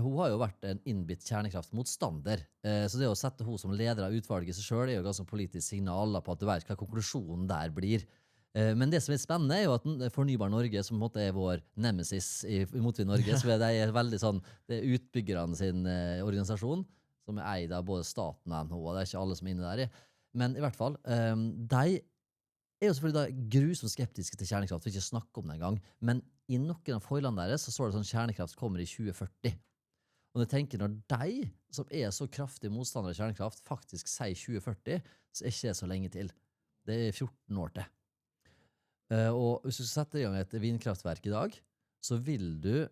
Hun har jo vært en innbitt kjernekraftmotstander. Så det å sette hun som leder av utvalget i seg selv er jo ganske politisk signal på at du vet hva konklusjonen der blir. Men det som er spennende er jo at Fornybar Norge, som på en måte er vår nemesis i Motvind Norge, så er det veldig sånn, det er utbyggerne sin organisasjon, som er eid av både staten og NHO, og det er ikke alle som er inne der i. Men i hvert fall, de er jo selvfølgelig da grusomt skeptiske til kjernekraft, for ikke snakke om det en gang. Men i noen av foilene deres så står det sånn kjernekraft kommer i 2040. Og jeg tenker når de, som er så kraftige motstandere av kjernekraft, faktisk sier 2040, så er ikke det så lenge til. Det er 14 år til. Og hvis du setter i gang et vindkraftverk i dag, så vil du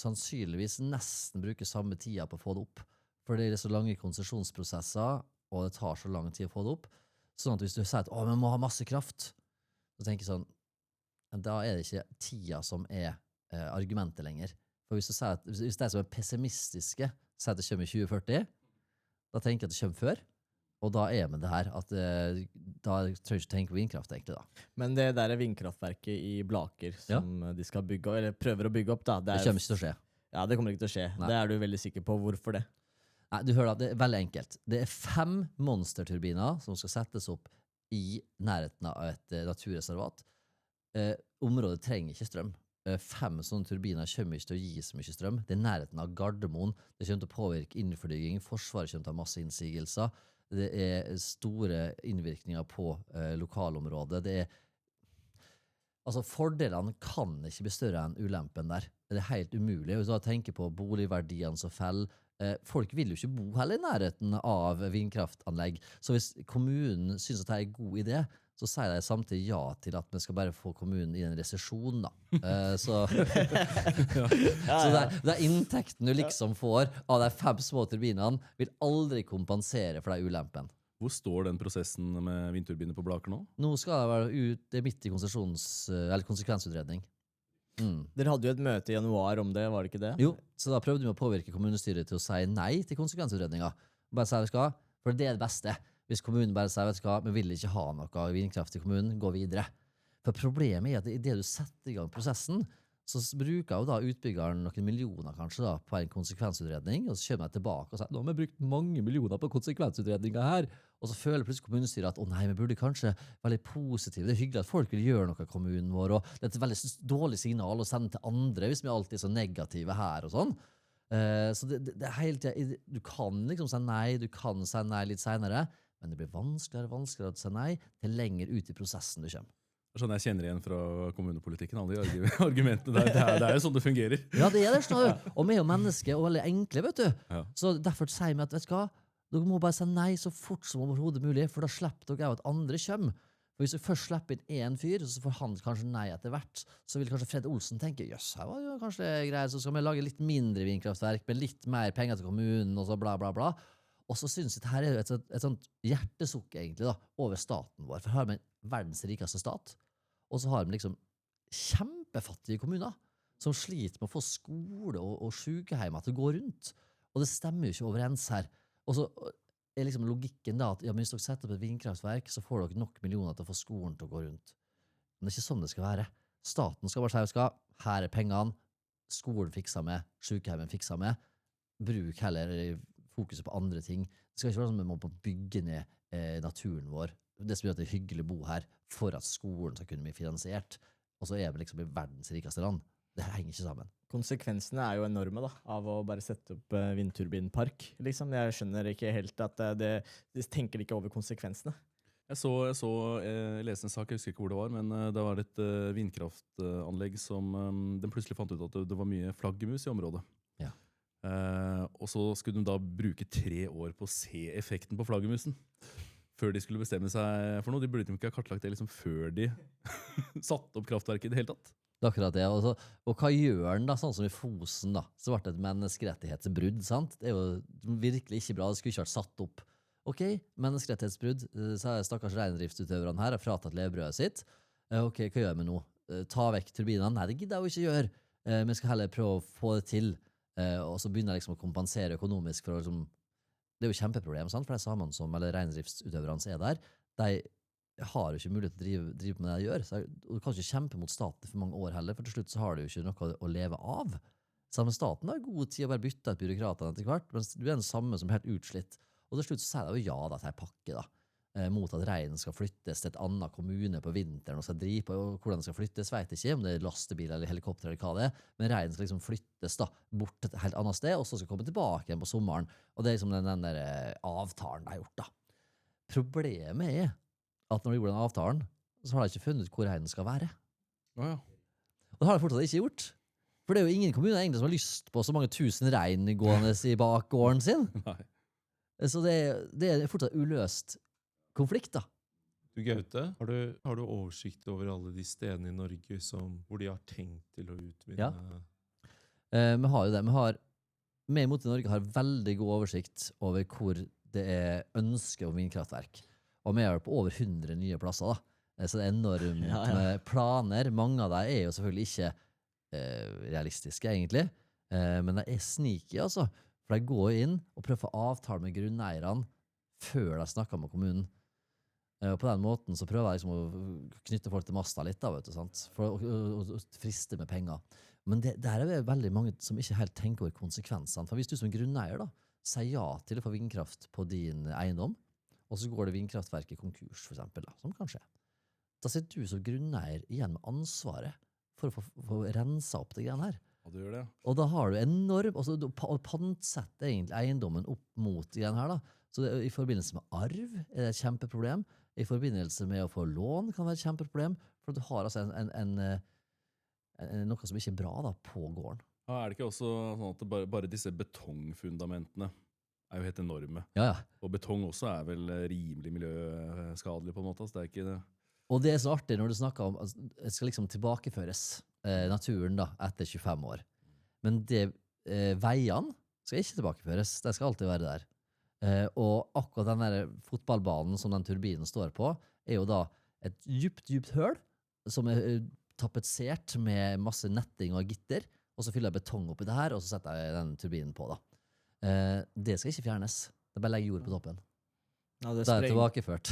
sannsynligvis nesten bruke samme tida på å få det opp. For det er så lange konsesjonsprosesser, og det tar så lang tid å få det opp. Sånn at hvis du sier at vi må ha masse kraft, så tenker jeg sånn, da er det ikke tida som er argumentet lenger. For hvis du sier at, hvis det er som er pessimistiske, sier at det kommer i 2040, da tenker jeg at det kommer før, og da er med det her at da tror jeg ikke tenke på vindkraft egentlig da. Men det der vindkraftverket i Blaker som de skal bygge, eller prøver å bygge opp da, det kommer ikke til å skje. Ja, det kommer ikke til å skje. Nei. Det er du veldig sikker på. Hvorfor det? Nei, du hører at det er veldig enkelt. Det er 5 monsterturbiner som skal settes opp i nærheten av et naturreservat. Området trenger ikke strøm. 5 sånne turbiner kommer ikke til å gi så mye strøm. Det er nærheten av Gardermoen. Det kommer til å påvirke innfordygging. Forsvaret kommer til å ha masse innsigelser. Det er store innvirkninger på lokalområdet. Altså, fordelene kan ikke bli større enn ulempen der. Det er helt umulig. Hvis du tenker på boligverdiene som faller, folk vil jo ikke bo heller i nærheten av vindkraftanlegg. Så hvis kommunen synes at det er en god idé, så sier de samtidig ja til at vi skal bare få kommunen i en resesjon da. Så det er inntekten du liksom får av de 5 små turbinene vil aldri kompensere for de ulempen. Hvor står den prosessen med vindturbiner på Blaker nå? Nå skal det være ut, det er midt i konsekvensutredning. Dere hadde jo et møte i januar om det, var det ikke det? Jo, så da prøvde vi å påvirke kommunestyret til å si nei til konsekvensutredninga. Bare si vi skal, for det er det beste. Hvis kommunen bare sier, vet du hva, vi vil ikke ha noe vindkraft i kommunen, gå videre. For problemet er at i det du setter i gang prosessen, så bruker jo da utbyggeren noen millioner kanskje da, på en konsekvensutredning, og så kommer jeg tilbake og sier, nå har vi brukt mange millioner på konsekvensutredninger her, og så føler plutselig kommunestyret at, nei, vi burde kanskje være litt positive, det er hyggelig at folk vil gjøre noe i kommunen vår, og det er et veldig dårlig signal å sende til andre, hvis vi alltid er så negative her og sånn. Så det er hele tiden, du kan liksom si nei, du kan si nei litt senere, men det blir vanskeligere og vanskeligere å si nei til lenger ut i prosessen du kommer. Sånn jeg kjenner igjen fra kommunepolitikken, alle de argumentene der. Det er jo sånn det fungerer. Ja, det er det. Og vi er jo mennesker og veldig enkle, vet du. Ja. Så derfor sier vi at, vet du hva, dere må bare si nei så fort som overhodet mulig, for da slipper dere av at andre kommer. For hvis du først slipper inn en fyr, så får han kanskje nei etter hvert, så vil kanskje Fred Olsen tenke, jøss, her var jo kanskje greit, så skal vi lage litt mindre vindkraftverk, med litt mer penger til kommunen, og så bla bla bla. Og så synes jeg dette her er et sånt hjertesukk egentlig da, over staten vår, for her har vi verdens rikeste stat, og så har de liksom kjempefattige kommuner som sliter med å få skole og sykehjem til å gå rundt. Og det stemmer jo ikke overens her. Og så er liksom logikken da at ja, hvis dere setter opp et vindkraftverk, så får dere nok millioner til å få skolen til å gå rundt. Men det er ikke sånn det skal være. Staten skal bare si, her er pengene, skolen fikser med, sykehjemmen fikser med, bruk heller fokuset på andre ting. Det skal ikke være sånn at vi må bygge ned naturen vår, det som gjør at det er hyggelig å bo her, for at skolen skal kunne bli finansiert. Og så er vi liksom i verdens rikeste land. Det henger ikke sammen. Konsekvensene er jo enorme da, av å bare sette opp vindturbinpark. Liksom. Jeg skjønner ikke helt at de tenker ikke over konsekvensene. Jeg leste en sak, jeg husker ikke hvor det var, men det var et vindkraftanlegg som de plutselig fant ut at det var mye flaggermus i området. Ja. Og så skulle de da bruke 3 år på å se effekten på flaggermusen. Før de skulle bestemme seg for noe. De burde ikke ha kartlagt det liksom før de satte opp kraftverket i det hele tatt. Det er akkurat det. Og hva gjør den da, sånn som i Fosen da, så ble det et menneskerettighetsbrudd, sant? Det er jo virkelig ikke bra, det skulle ikke vært satt opp. Ok, menneskerettighetsbrudd, så er stakkars reindriftsutøverne her, har fratatt levebrødet sitt. Ok, hva gjør vi nå? Ta vekk turbinene? Nei, det gidder jeg jo ikke gjøre. Vi skal heller prøve å få det til, og så begynner jeg liksom å kompensere økonomisk for å liksom. Det er jo kjempeproblem, sant? For de samene som, eller reindriftsutøverne som er der, de har jo ikke mulighet til å drive med det de gjør. Så du kan ikke kjempe mot staten for mange år heller, for til slutt så har du jo ikke noe å leve av. Sammen med staten har god tid å bare bytte ut byråkratene etter hvert, mens du er den samme som er helt utslitt. Og til slutt så sier de jo ja da til en pakke da, mot at reinen skal flyttes til et annet kommune på vinteren og skal drive på, og hvordan det skal flyttes, vet jeg ikke, om det er lastebil eller helikopter eller hva det er, men reinen skal liksom flyttes da, bort til et helt annet sted, og så skal komme tilbake igjen på sommeren, og det er liksom den der avtalen de har gjort da. Problemet er at når de gjorde den avtalen, så har de ikke funnet ut hvor reinen skal være. Ja. Og det har de fortsatt ikke gjort. For det er jo ingen kommuner egentlig som har lyst på så mange tusen rein gående i bakgården sin. Nei. Så det er fortsatt uløst konflikt da. Du Gaute, har du oversikt over alle de stedene i Norge hvor de har tenkt til å utvinne? Ja. Vi har jo det. Vi i Mot i Norge har veldig god oversikt over hvor det er ønske om vindkraftverk. Og vi er på over 100 nye plasser da. Så det er enormt med planer. Mange av dem er jo selvfølgelig ikke realistiske egentlig. Men det er sneaky altså. For de går inn og prøver å få avtale med grunneierne før de snakker med kommunen. Og på den måten så prøver jeg liksom å knytte folk til masta litt da, vet du, sant? For å friste med penger. Men der er det veldig mange som ikke helt tenker over konsekvensene. For hvis du som grunneier da, sier ja til å få vindkraft på din eiendom, og så går det vindkraftverket konkurs for eksempel, da, som kanskje. Da sitter du som grunneier igjen med ansvaret for å få rensa opp det greiene her. Ja, du gjør det. Og da har du enormt, altså du pantsetter egentlig eiendommen opp mot det greiene her da. Så i forbindelse med arv er det et kjempeproblem. I forbindelse med å få lån kan det være et kjempeproblem, for du har altså noe som ikke er bra da, på gården. Ja, er det ikke også sånn at bare disse betongfundamentene er jo helt enorme? Ja. Og betong også er vel rimelig miljøskadelig på en måte, så det er ikke det. Og det er så artig når du snakker om at det skal liksom tilbakeføres naturen da, etter 25 år. Men veiene skal ikke tilbakeføres, det skal alltid være der. Og akkurat den der fotballbanen som den turbinen står på, er jo da et dypt høl som er tapetsert med masse netting og gitter, og så fyller jeg betong oppi det her, og så setter jeg den turbinen på da. Det skal ikke fjernes. Det bare legger jord på toppen. Ja, det Da er det spreng- tilbakeført.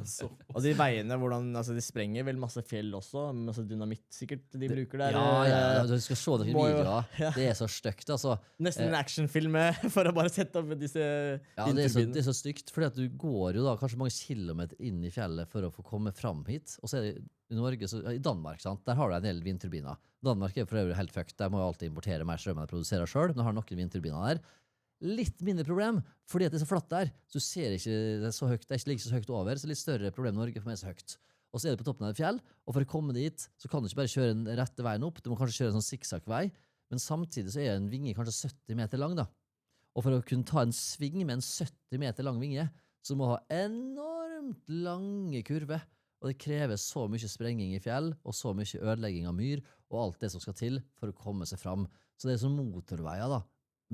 Så, Og de veiene, hvordan, altså de sprenger vel masse fjell også, masse dynamitt sikkert de bruker der. Ja, du skal se noen må jo- videoer. ja. Det er så stygt, altså. Nesten en actionfilm for å bare sette opp disse Ja, det er vindturbinene. så stygt, fordi at du går jo da kanskje mange kilometer inn i fjellet for å få komme fram hit. Og så er det i Norge, i Danmark, sant? Der har du en del vindturbiner. Danmark er for øvrig helt fucked, der må jo alltid importere mer strøm enn de produserer selv, men de har noen vindturbiner der. Litt mindre problem, fordi at det er så flatt der, så du ser ikke det er så høyt, det er ikke like så høyt over, så litt større problem i Norge for meg er så høyt. Og så er det på toppen av et fjell, og for å komme dit, så kan du ikke bare kjøre den rette veien opp, du må kanskje kjøre en sånn zigzag-vei, men samtidig så er en vinge kanskje 70 meter lang da. Og for å kunne ta en sving med en 70 meter lang vinge, så må du ha enormt lange kurver, og det krever så mye sprenging i fjell, og så mye ødelegging av myr, og alt det som skal til for å komme seg fram. Så det er sånn motorveier da,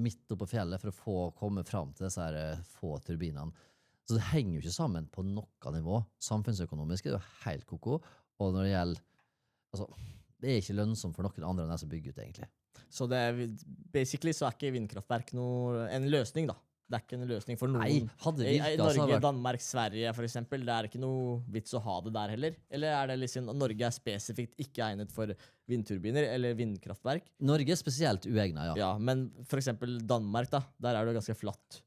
midt oppe på fjellet for å få komme fram til disse her få turbinene. Så det henger jo ikke sammen på noe nivå. Samfunnsøkonomisk er det jo helt koko, og når det gjelder, altså, det er ikke lønnsomt for noen andre enn de som bygger ut egentlig. Så det er, basically så er ikke vindkraftverk en løsning da. Det er ikke en løsning for noen. Nei, hadde det I virket, så Norge, hadde det vært... Danmark, Sverige for eksempel, det er ikke noe vits å ha det der heller. Eller er det liksom, Norge er spesifikt ikke egnet for vindturbiner eller vindkraftverk? Norge er spesielt uegnet, ja. Ja, men for eksempel Danmark da, der er det ganske flatt.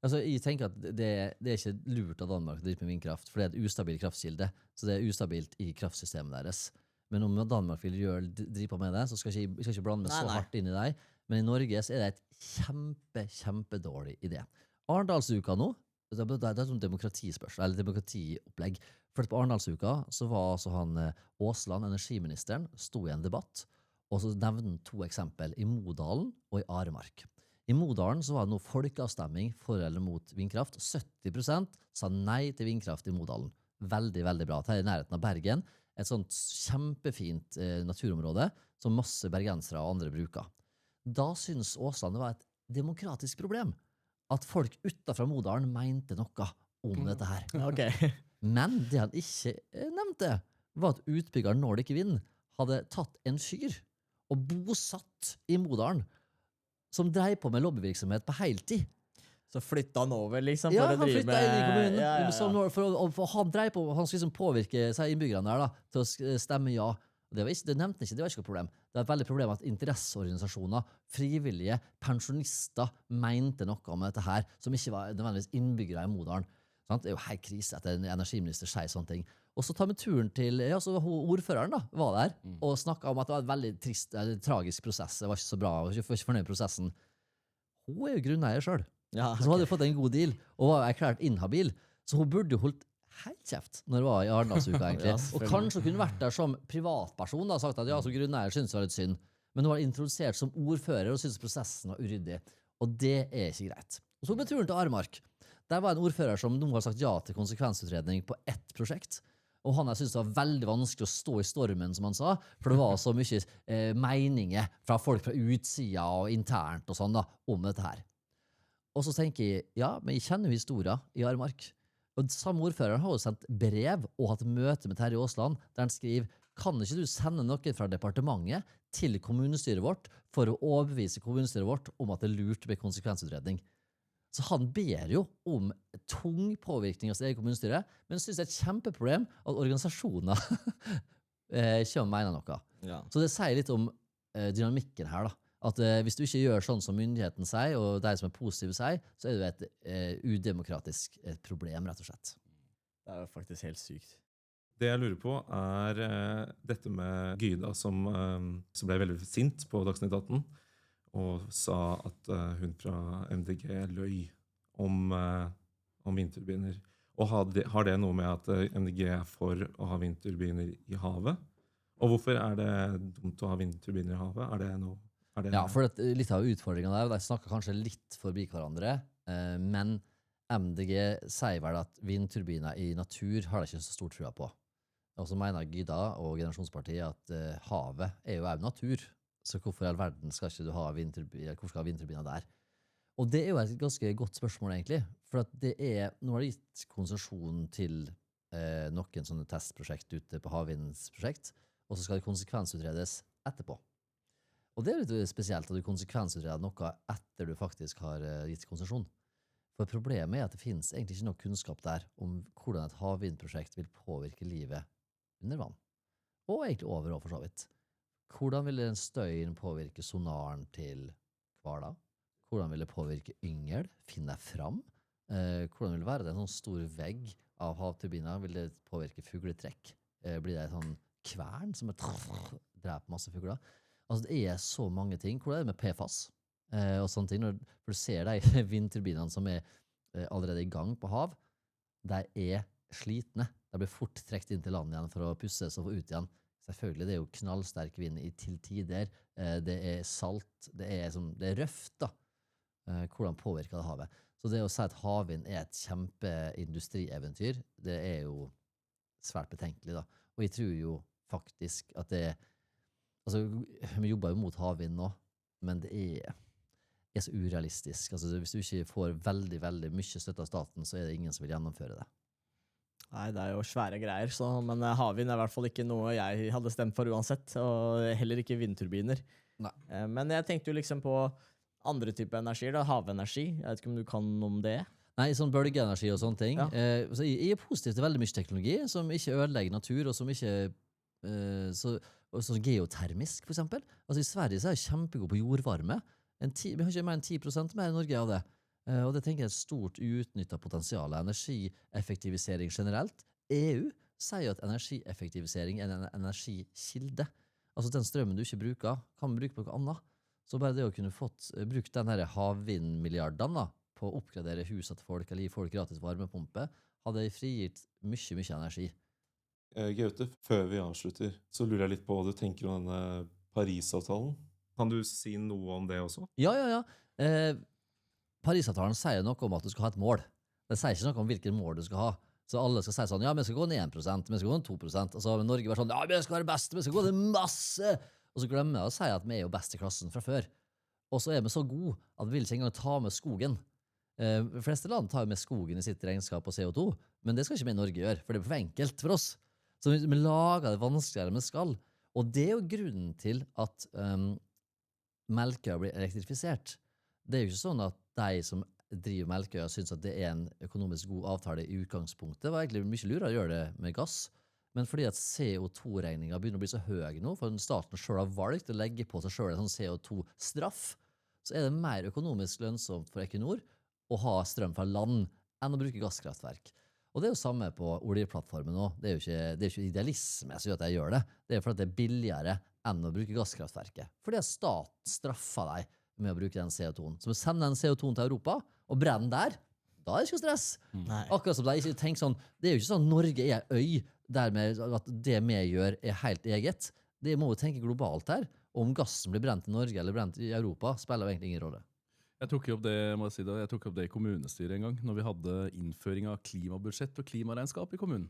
Altså, jeg tenker at det er ikke lurt av Danmark å drive med vindkraft, for det er et ustabil kraftkilde, så det er ustabilt i kraftsystemet deres. Men om Danmark vil drive på med det, så skal jeg ikke blande meg så Nei. hardt inn i deg. Men i Norge så er det et kjempedårlig idé. Arendalsuka nå, det er et sånt demokratispørsmål, eller demokratiopplegg. For på Arendalsuka så var altså han Aasland, energiministeren, sto i en debatt, og så nevnte han 2 eksempel i Modalen og i Aremark. I Modalen så var det noe folkeavstemming for eller mot vindkraft. 70% sa nei til vindkraft i Modalen. Veldig, veldig bra. Det er i nærheten av Bergen. Et sånt kjempefint naturområde som masse bergensere og andre bruker. Da synes Aasland det var et demokratisk problem at folk utenfor Modalen mente noe om dette her. Ok. Men det han ikke nevnte, var at utbyggeren Nordic Wind hadde tatt en fyr og bosatt i Modalen, som drev på med lobbyvirksomhet på heltid. Så flytta han over liksom Ja, for å han drive flyttet med... inn i kommunen. Ja, ja, ja. For han drev på, han skulle liksom påvirke seg innbyggerne der da, til å stemme ja. Det nevnte han ikke, det var ikke noe problem. Det var et veldig problem at interesseorganisasjoner, frivillige, pensjonister mente noe om dette her, som ikke var nødvendigvis innbyggere i Modalen. Sant? Det er jo helt krise at en energiminister sier sånne ting. Og så tar vi turen til, ja, så ordføreren da, var der, og snakket om at det var en veldig trist, eller tragisk prosess, det var ikke så bra, jeg var ikke fornøyd med prosessen. Hun er jo grunneier selv. Ja, Så hun hadde jo fått en god deal, og var erklært inhabil, så hun burde jo holdt helt kjeft når det var i Arendalsuka egentlig. Ja, Og selvfølgelig. kanskje kunne vært der som privatperson da, sagt at ja, som grunneier synes det var litt synd. Men hun var introdusert som ordfører og synes prosessen var uryddig. Og det er ikke greit. Og så ble turen til Aremark. Der var en ordfører som nå har sagt ja til konsekvensutredning på ett prosjekt. Og han synes det var veldig vanskelig å stå i stormen, som han sa, for det var så mye meninger fra folk fra utsida og internt og sånn da, om dette her. Og så tenker jeg, ja, men jeg kjenner jo historien i Aremark. Og samme ordfører har jo sendt brev og hatt møte med Terje Aasland, der han skriver, kan ikke du sende noen fra departementet til kommunestyret vårt for å overbevise kommunestyret vårt om at det er lurt med konsekvensutredning? Så han ber jo om tung påvirkning av sitt eget kommunestyre, men synes det er et kjempeproblem at organisasjoner ikke mener noe. Ja. Så det sier litt om dynamikken her da. At hvis du ikke gjør sånn som myndigheten sier, og de som er positive sier, så er det et udemokratisk problem, rett og slett. Det er jo faktisk helt sykt. Det jeg lurer på er dette med Gyda som ble veldig sint på Dagsnytt 18 og sa at hun fra MDG løy om vindturbiner. Og har det noe med at MDG er for å ha vindturbiner i havet? Og hvorfor er det dumt å ha vindturbiner i havet? Er det noe... Ja, for litt av utfordringen der, de snakker kanskje litt forbi hverandre, men MDG sier vel at vindturbiner i natur har de ikke så stor trua på. Og så mener Gyda og Generasjonspartiet at havet er jo også natur, så hvorfor i all verden skal ikke du ha vindturbiner, hvorfor skal du ha vindturbiner der? Og det er jo et ganske godt spørsmål egentlig, for at det nå har det gitt konsesjon til noen sånne testprosjekt ute på havvindsprosjekt, og så skal det konsekvensutredes etterpå. Og det er litt spesielt at du konsekvensutreder noe etter du faktisk har gitt konsesjon. For problemet at det finnes egentlig ikke noe kunnskap der om hvordan et havvindprosjekt vil påvirke livet under vann. Og egentlig over og for så vidt. Hvordan vil den støyen påvirke sonaren til hvaler? Hvordan vil det påvirke yngel? Finne fram? Hvordan vil det være? Det er en sånn stor vegg av havturbiner. Vil det påvirke fugletrekk? Blir det en sånn kvern som dreper masse fugler? Altså det er så mange ting. Hvordan er det med PFAS? Og sånne ting. For du ser de vindturbinene som er allerede i gang på hav, de er slitne. De blir fort trekt inn til land igjen for å pusses og få ut igjen. Selvfølgelig, det er jo knallsterk vind til tider. Det er salt. Det er røft da. Hvordan påvirker det havet? Så det å si at havvind er et kjempeindustrieventyr, det er jo svært betenkelig da. Og jeg tror jo faktisk at altså, vi jobber jo mot havvind nå, men det er så urealistisk. Altså, hvis du ikke får veldig, veldig mye støtte av staten, så er det ingen som vil gjennomføre det. Nei, det er jo svære greier, men havvind er i hvert fall ikke noe jeg hadde stemt for uansett, og heller ikke vindturbiner. Nei. Men jeg tenkte jo liksom på andre typer energier, da, havenergi. Jeg vet ikke om du kan om det? Nei, sånn bølgeenergi og sånne ting. Ja. Så jeg er positiv til veldig mye teknologi som ikke ødelegger natur, og som ikke så geotermisk, for eksempel. Altså i Sverige så er jeg kjempegod på jordvarme. Vi har ikke mer enn 10% mer i Norge av det. Og det tenker jeg er et stort uutnyttet potensial av energieffektivisering generelt. EU sier jo at energieffektivisering er en energikilde. Altså den strømmen du ikke bruker, kan man bruke på noe annet. Så bare det å kunne brukt den her havvindmilliarden da, på å oppgradere huset til folk, eller gi folk gratis varmepumpe, hadde frigitt mye, mye energi. Gaute, før vi avslutter, så lurer jeg litt på hva du tenker om denne Paris-avtalen. Kan du si noe om det også? Ja. Paris-avtalen sier noe om at du skal ha et mål. Det sier ikke noe om hvilket mål du skal ha. Så alle skal si sånn, ja, vi skal gå ned 1%, vi skal gå ned 2%, og så har Norge vært sånn, ja, vi skal være best, vi skal gå ned masse! Og så glemmer jeg å si at vi er jo best i klassen fra før. Og så er vi så gode at vi vil ikke engang ta med skogen. De fleste land tar med skogen i sitt regnskap og CO2, men det skal ikke vi i Norge gjøre, for det er for enkelt for oss. Så vi lager det vanskeligere enn vi skal. Og det er jo grunnen til at Melkøya blir elektrifisert. Det er jo ikke sånn at de som driver Melkøya synes at det er en økonomisk god avtale i utgangspunktet. Det var egentlig mye lurere å gjøre det med gass. Men fordi at CO2-regningen begynner å bli så høy nå, for staten selv har valgt å legge på seg selv en sånn CO2-straff, så er det mer økonomisk lønnsomt for Equinor å ha strøm fra land enn å bruke gasskraftverk. Og det er jo samme på oljeplattformen nå. Det er jo ikke idealisme som gjør at jeg gjør det. Det er fordi at det er billigere enn å bruke gasskraftverket. Fordi at staten straffer deg med å bruke den CO2-en. Så vi sender den CO2-en til Europa og brenner der, da er det ikke stress. Nei. Akkurat som de ikke tenker sånn, det er jo ikke sånn Norge er øy, dermed at det vi gjør er helt eget. Det må jo tenke globalt her. Og om gassen blir brent i Norge eller brent i Europa, spiller jo egentlig ingen rolle. Jeg tok opp det, må jeg si det, jeg tok opp det i kommunestyret en gang, når vi hadde innføring av klimabudsjett og klimaregnskap i kommunen.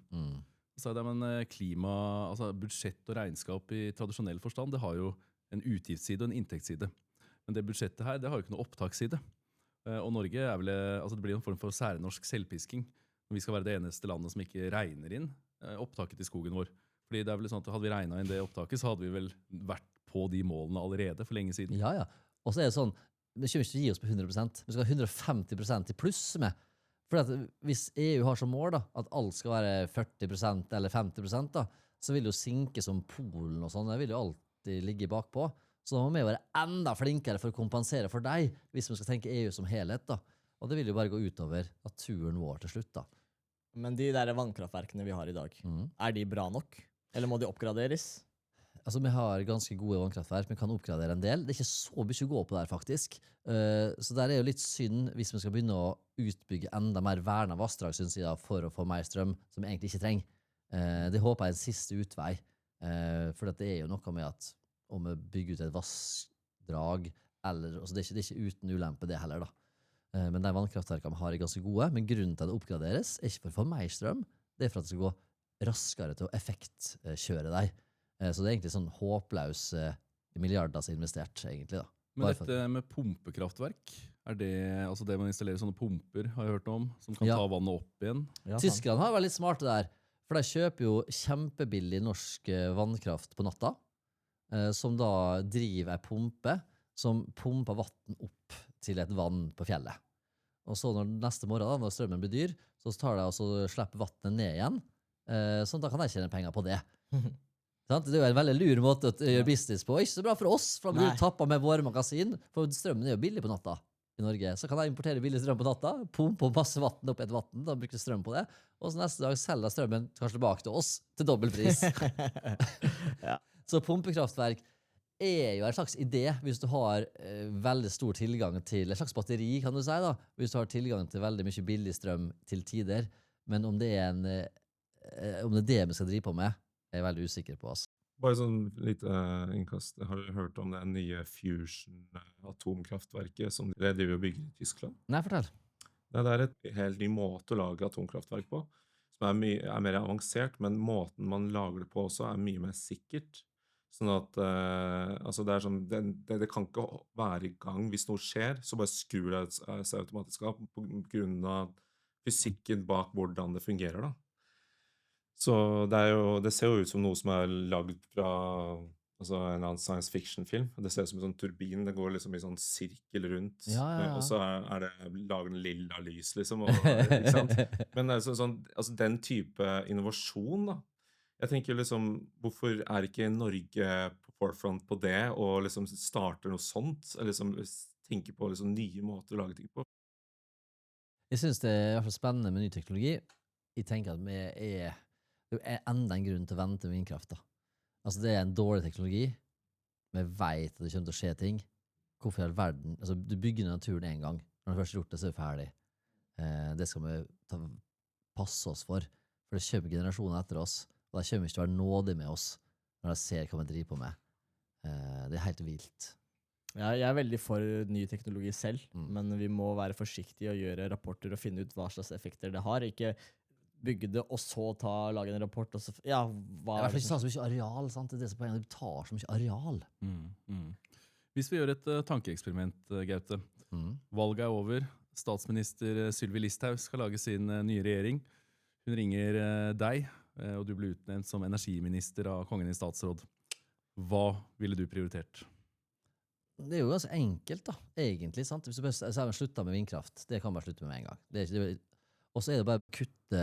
Så sa jeg, men altså budsjett og regnskap i tradisjonell forstand, det har jo en utgiftsside og en inntektsside. Men det budsjettet her, det har jo ikke noe opptaksside. Og Norge er vel, altså det blir en form for særnorsk selvpisking. Vi skal være det eneste landet som ikke regner inn opptaket i skogen vår. Fordi det er vel sånn at hadde vi regnet inn det opptaket, så hadde vi vel vært på de målene allerede for lenge siden. Ja. Og så er det sånn, vi kommer ikke til å gi oss på 100%, vi skal ha 150% i pluss med. For at hvis EU har som mål da, at alt skal være 40% eller 50%, da, så vil det jo sinke som Polen og sånn, det vil jo alltid ligge bakpå. Så da må vi være enda flinkere for å kompensere for deg, hvis vi skal tenke EU som helhet. Da. Og det vil jo bare gå utover naturen vår til slutt. Da. Men de der vannkraftverkene vi har i dag, er de bra nok? Eller må de oppgraderes? Altså, vi har ganske gode vannkraftverk, vi kan oppgradere en del. Det er ikke så mye å gå på der, faktisk. Så der er jo litt synd hvis vi skal begynne å utbygge enda mer verna vassdrag, synes jeg, for å få mer strøm, som vi egentlig ikke trenger. Det håper jeg er en siste utvei. For det er jo noe med at om vi bygger ut et vassdrag, eller, altså det er ikke uten ulempe det heller, da. Men de vannkraftverkene vi har er ganske gode, men grunnen til at det oppgraderes er ikke for å få mer strøm, det er for at det skal gå raskere til å effektkjøre deg. Så det er egentlig sånn håpløse milliarder som er investert, egentlig, da. Men dette med pumpekraftverk, er det, altså det man installerer sånne pumper, har jeg hørt om, som kan ta vannet opp igjen? Ja, Tyskerne har vært litt smarte der, for de kjøper jo kjempebillig norsk vannkraft på natta, som da driver en pumpe, som pumper vatten opp til et vann på fjellet. Og så når neste morgen, da, når strømmen blir dyr, så tar de og så slipper vannet ned igjen. Så da kan jeg tjene penger på det. Sant? Det er jo en veldig lur måte å gjøre business på. Ikke så bra for oss, for da blir Nei. du tappet med våre magasin. For strømmen er jo billig på natta i Norge. Så kan jeg importere billig strøm på natta, pumpe masse vann opp et vann, da bruker strøm på det. Og så neste dag selger jeg strømmen kanskje tilbake til oss til dobbelt pris. Ja. Så pumpekraftverk er jo en slags idé hvis du har veldig stor tilgang til et slags batteri, kan du si da. Hvis du har tilgang til veldig mye billig strøm til tider. Men om det er om det er det vi skal drive på med, er jeg veldig usikker på. Altså. Bare sånn lite innkast. Har du hørt om det nye Fusion-atomkraftverket som de driver og bygger i Tyskland? Nei, fortell. Det er et helt ny måte å lage atomkraftverk på, som er mer avansert, men måten man lager det på også er mye mer sikkert. Sånn at altså det er sånn, det kan ikke være i gang. Hvis noe skjer, så bare skrur det seg automatisk av på grunn av fysikken bak hvordan det fungerer da. Så det ser jo ut som noe som er laget fra altså en eller annen science fiction-film. Det ser ut som en sånn turbin, det går liksom i sånn sirkel rundt, Ja. og så er det laget en lilla lys liksom, og, ikke sant? Men altså den type innovasjon da, jeg tenker liksom, hvorfor er ikke Norge på forefront på det, og liksom starter noe sånt, eller liksom tenker på liksom nye måter å lage ting på? Jeg synes det er i hvert fall spennende med ny teknologi. Jeg tenker at det er enda en grunn til å vente med vindkraft da. Altså det er en dårlig teknologi. Vi vet at det kommer til å skje ting. Hvorfor i all verden? Altså du bygger naturen en gang. Når du først har gjort det, så er det ferdig. Det skal vi passe oss for. For det kommer generasjoner etter oss. Og de kommer ikke til å være nådige med oss når de ser hva vi driver på med. Det er helt vilt. Ja, jeg er veldig for ny teknologi selv, Mm. men vi må være forsiktige og gjøre rapporter og finne ut hva slags effekter det har. Ikke bygge det, og så lage en rapport, og så ja, hva I hvert er fall det ikke ta så mye areal, sant? Det er det som er poenget. Det tar så mye areal. Hvis vi gjør et tankeeksperiment, Gaute. Valget er over. Statsminister Sylvi Listhaug skal lage sin nye regjering. Hun ringer deg, og du blir utnevnt som energiminister av Kongen i statsråd. Hva ville du prioritert? Det er jo ganske enkelt da, egentlig, sant? Hvis du bare slutter med vindkraft, det kan bare slutte med en gang. Og så er det bare å kutte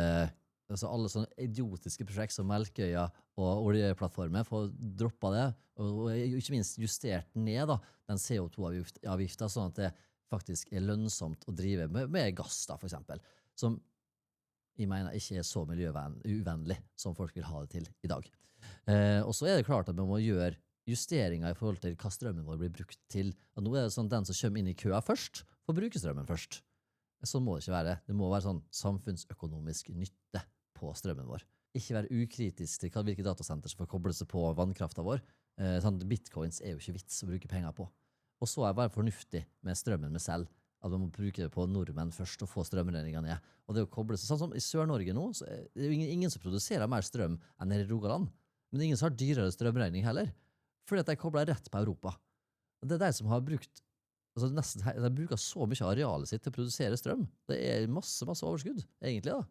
altså alle sånne idiotiske prosjekt som Melkøya og oljeplattformer, for å droppe det, og ikke minst justert ned da, den CO2-avgiften, sånn at det faktisk er lønnsomt å drive med gass da, for eksempel, som jeg mener ikke er så miljøuvennlig som folk vil ha det til i dag. Og så er det klart at vi må gjøre justeringer i forhold til hva strømmen vår blir brukt til. Og nå er det sånn den som kommer inn i køa først, får bruke strømmen først. Sånn må det ikke være. Det må være sånn samfunnsøkonomisk nytte på strømmen vår. Ikke være ukritisk til hvilke datasenter som får koble seg på vannkraften vår. Sånn, bitcoins er jo ikke vits å bruke penger på. Og så er det bare fornuftig med strømmen med selv. At man må bruke det på nordmenn først og få strømregningen ned. Og det å koble seg, sånn som i Sør-Norge nå, så er det jo ingen som produserer mer strøm enn her i Rogaland. Men det er ingen som har dyrere strømregning heller. Fordi at de kobler rett på Europa. Og det er de som har brukt de bruker så mye arealet sitt til å produsere strøm. Det er masse overskudd, egentlig da.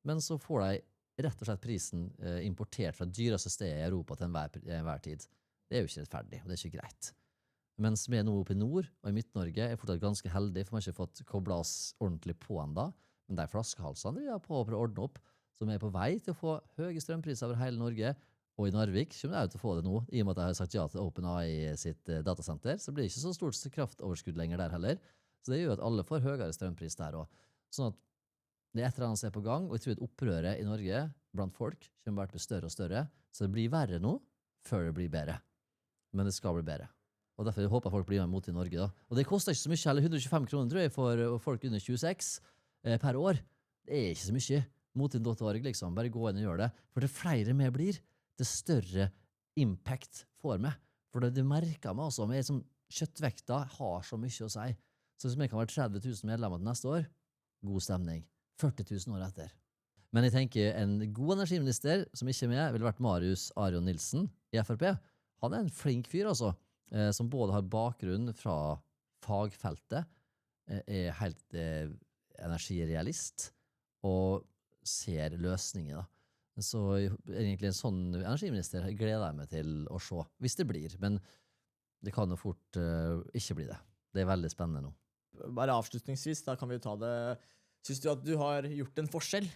Men så får de rett og slett prisen importert fra dyreste stedet i Europa til enhver tid. Det er jo ikke rettferdig, og det er ikke greit. Mens vi er nå oppe i nord, og i Midt-Norge er fortsatt ganske heldige, for vi har ikke fått koblet oss ordentlig på enda. Men de flaskehalsene vi er på å ordne opp, som er på vei til å få høye strømpriser over hele Norge, og i Narvik kommer jeg til å få det nå, i og med at jeg har sagt ja til OpenAI sitt datasenter, så blir det ikke så stort kraftoverskudd lenger der heller. Så det gjør at alle får høyere strømpris der også. Sånn at det er et eller annet som er på gang, og jeg tror at opprøret i Norge blant folk kommer bare til å bli større og større, så det blir verre nå, før det blir bedre. Men det skal bli bedre. Og derfor håper jeg folk blir med mot i Norge da. Og det koster ikke så mye, eller 125 kroner tror jeg, for folk under 26 per år. Det er ikke så mye. Motin.org liksom, bare gå inn og gjøre det. For det flere vi blir, det større impact får vi. For det merker vi også, med som kjøttvekta har så mye å si. Så hvis vi kan være 30 000 medlemmer til neste år, god stemning. 40 000 år etter. Men jeg tenker en god energiminister, som ikke er med, ville vært Marius Arion Nilsen i FrP. Han er en flink fyr altså, som både har bakgrunn fra fagfeltet, er helt energirealist, og ser løsninger da. Så egentlig en sånn energiminister gleder jeg meg til å se, hvis det blir. Men det kan jo fort ikke bli det. Det er veldig spennende nå. bare avslutningsvis, da kan vi jo ta det. Synes du at du har gjort en forskjell?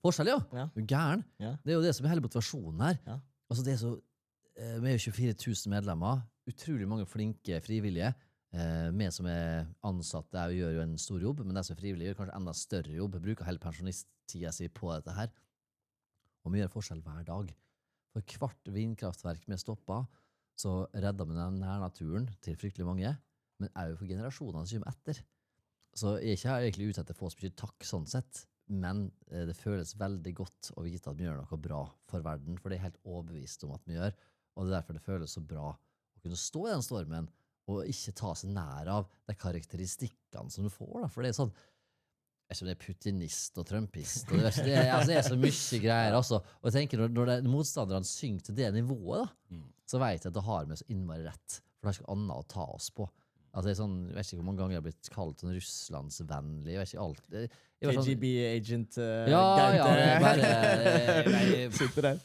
Forskjell, ja. Ja. Du er gæren. Ja. Det er jo det som er hele motivasjonen her. Ja. Altså det er så, vi er jo 24 000 medlemmer, utrolig mange flinke frivillige. Vi som er ansatte gjør jo en stor jobb, men de som er frivillige gjør kanskje enda større jobb. Bruker hele pensjonisttida si på dette her. Og vi gjør forskjell hver dag. For hvert vindkraftverk vi stopper, så redder vi den nærnaturen til fryktelig mange, men også for generasjonene som kommer etter. Så jeg er ikke egentlig ute etter å få så mye takk sånn sett, men det føles veldig godt å vite at vi gjør noe bra for verden, for det er helt overbevist om at vi gjør, og det er derfor det føles så bra å kunne stå i den stormen, og ikke ta seg nær av de karakteristikkene som du får, da. For det er sånn, jeg vet ikke om det er putinist og trumpist, og det er så mye greier, altså. Og jeg tenker, når motstanderne synger til det nivået, da, så vet jeg at det har vi så innmari rett, for det er ikke annet å ta oss på. Altså, det er sånn, jeg vet ikke hvor mange ganger jeg har blitt kalt sånn russlandsvennlig, jeg vet ikke alt. KGB agent sitter der.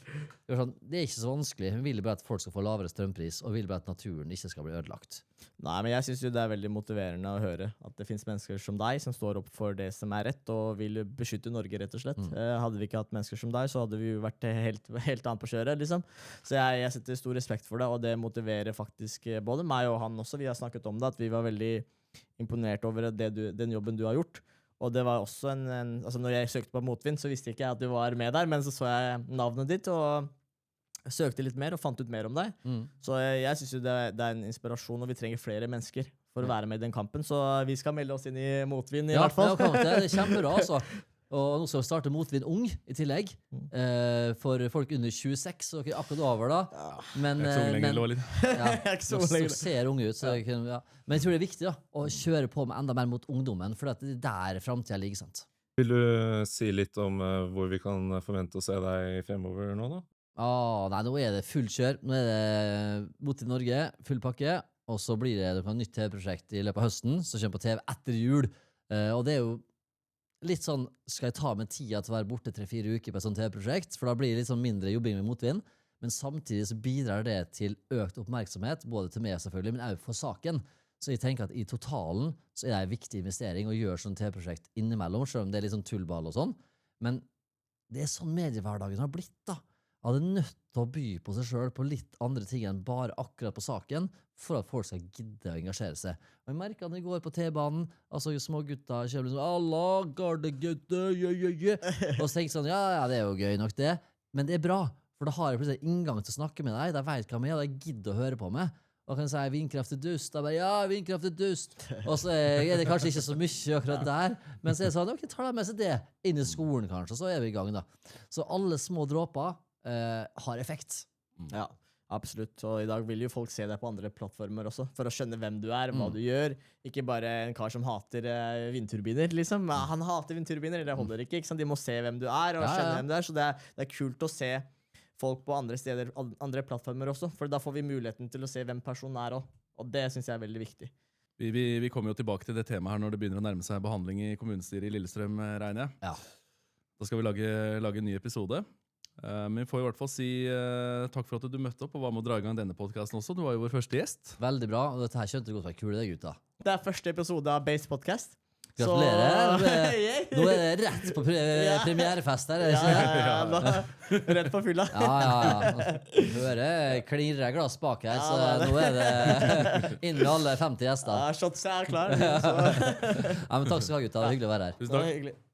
Det er ikke så vanskelig. Vi vil bare at folk skal få lavere strømpris, og vil bare at naturen ikke skal bli ødelagt. Nei, men jeg synes jo det er veldig motiverende å høre at det finnes mennesker som deg som står opp for det som er rett, og vil beskytte Norge, rett og slett. Hadde vi ikke hatt mennesker som deg, så hadde vi jo vært helt annet på kjøret, liksom. Så jeg setter stor respekt for det, og det motiverer faktisk både meg og han også. Vi har snakket om det, at vi var veldig imponert over den jobben du har gjort. Og det var også altså når jeg søkte på Motvind, så visste ikke jeg at du var med der, men så jeg navnet ditt, og søkte litt mer og fant ut mer om deg. Så jeg synes jo det er en inspirasjon, og vi trenger flere mennesker for å være med i den kampen, så vi skal melde oss inn i Motvind i hvert fall. Ja, det er kjempebra, altså. Og nå skal vi starte Motvind Ung i tillegg, for folk under 26, så er akkurat over da. Men, så ser unge ut. Så men jeg tror det er viktig da, å kjøre på med enda mer mot ungdommen, for det er der fremtiden ligger, sant? Vil du si litt om hvor vi kan forvente å se deg fremover nå da? Nei, nå er det fullt kjør. Nå er det Motvind Norge, full pakke, og så blir det et nytt TV-prosjekt i løpet av høsten, som kommer på TV etter jul. Og det er jo litt sånn, skal jeg ta med tida til å være borte 3-4 uker på et sånt TV-prosjekt, for da blir det litt sånn mindre jobbing med Motvind, men samtidig så bidrar det til økt oppmerksomhet, både til meg selvfølgelig, men også for saken. Så jeg tenker at i totalen så er det en viktig investering å gjøre sånn TV-prosjekt innimellom, selv om det er litt sånn tullball og sånn. Men det er sånn mediehverdagen har blitt da. Han er nødt til å by på seg selv på litt andre ting enn bare akkurat på saken, for at folk skal gidde å engasjere seg. Og jeg merker at når jeg går på T-banen, altså små gutter kommer liksom, «Allah, gardegutter, og så tenker jeg sånn, ja, det er jo gøy nok det, men det er bra, for da har jeg plutselig inngang til å snakke med deg, de vet hva vi er, de gidder å høre på meg. Og kan jeg si vindkraft er dust, da bare, ja, vindkraft er dust, og så er det kanskje ikke så mye akkurat der, men så er det sånn, ok, tar de med seg det inn i skolen kanskje, så er vi i gang da. Så alle små dråper har effekt. Ja, absolutt. Og i dag vil jo folk se deg på andre plattformer også, for å skjønne hvem du er, hva du gjør. Ikke bare en kar som hater vindturbiner, liksom. Han hater vindturbiner, det holder ikke sant? De må se hvem du er, og skjønne hvem du er, så det er kult å se folk på andre steder, andre plattformer også, for da får vi muligheten til å se hvem personen er også, og det synes jeg er veldig viktig. Vi kommer jo tilbake til det temaet her når det begynner å nærme seg behandling i kommunestyret i Lillestrøm, regner jeg. Ja. Da skal vi lage en ny episode. Men vi får i hvert fall si takk for at du møtte opp og var med å dra i gang denne podcasten også. Du var jo vår første gjest. Veldig bra, og dette her skjønte godt å være kul det, gutta. Det er første episode av Base Podcast. Gratulerer. Nå er det rett på premierefest her. Rett på fylla. Du hører klirrer glass bak her, så nå er det inn med alle 50 gjester. Ja, shots er klar. Men takk skal du ha, gutta. Det var hyggelig å være her. Tusen takk.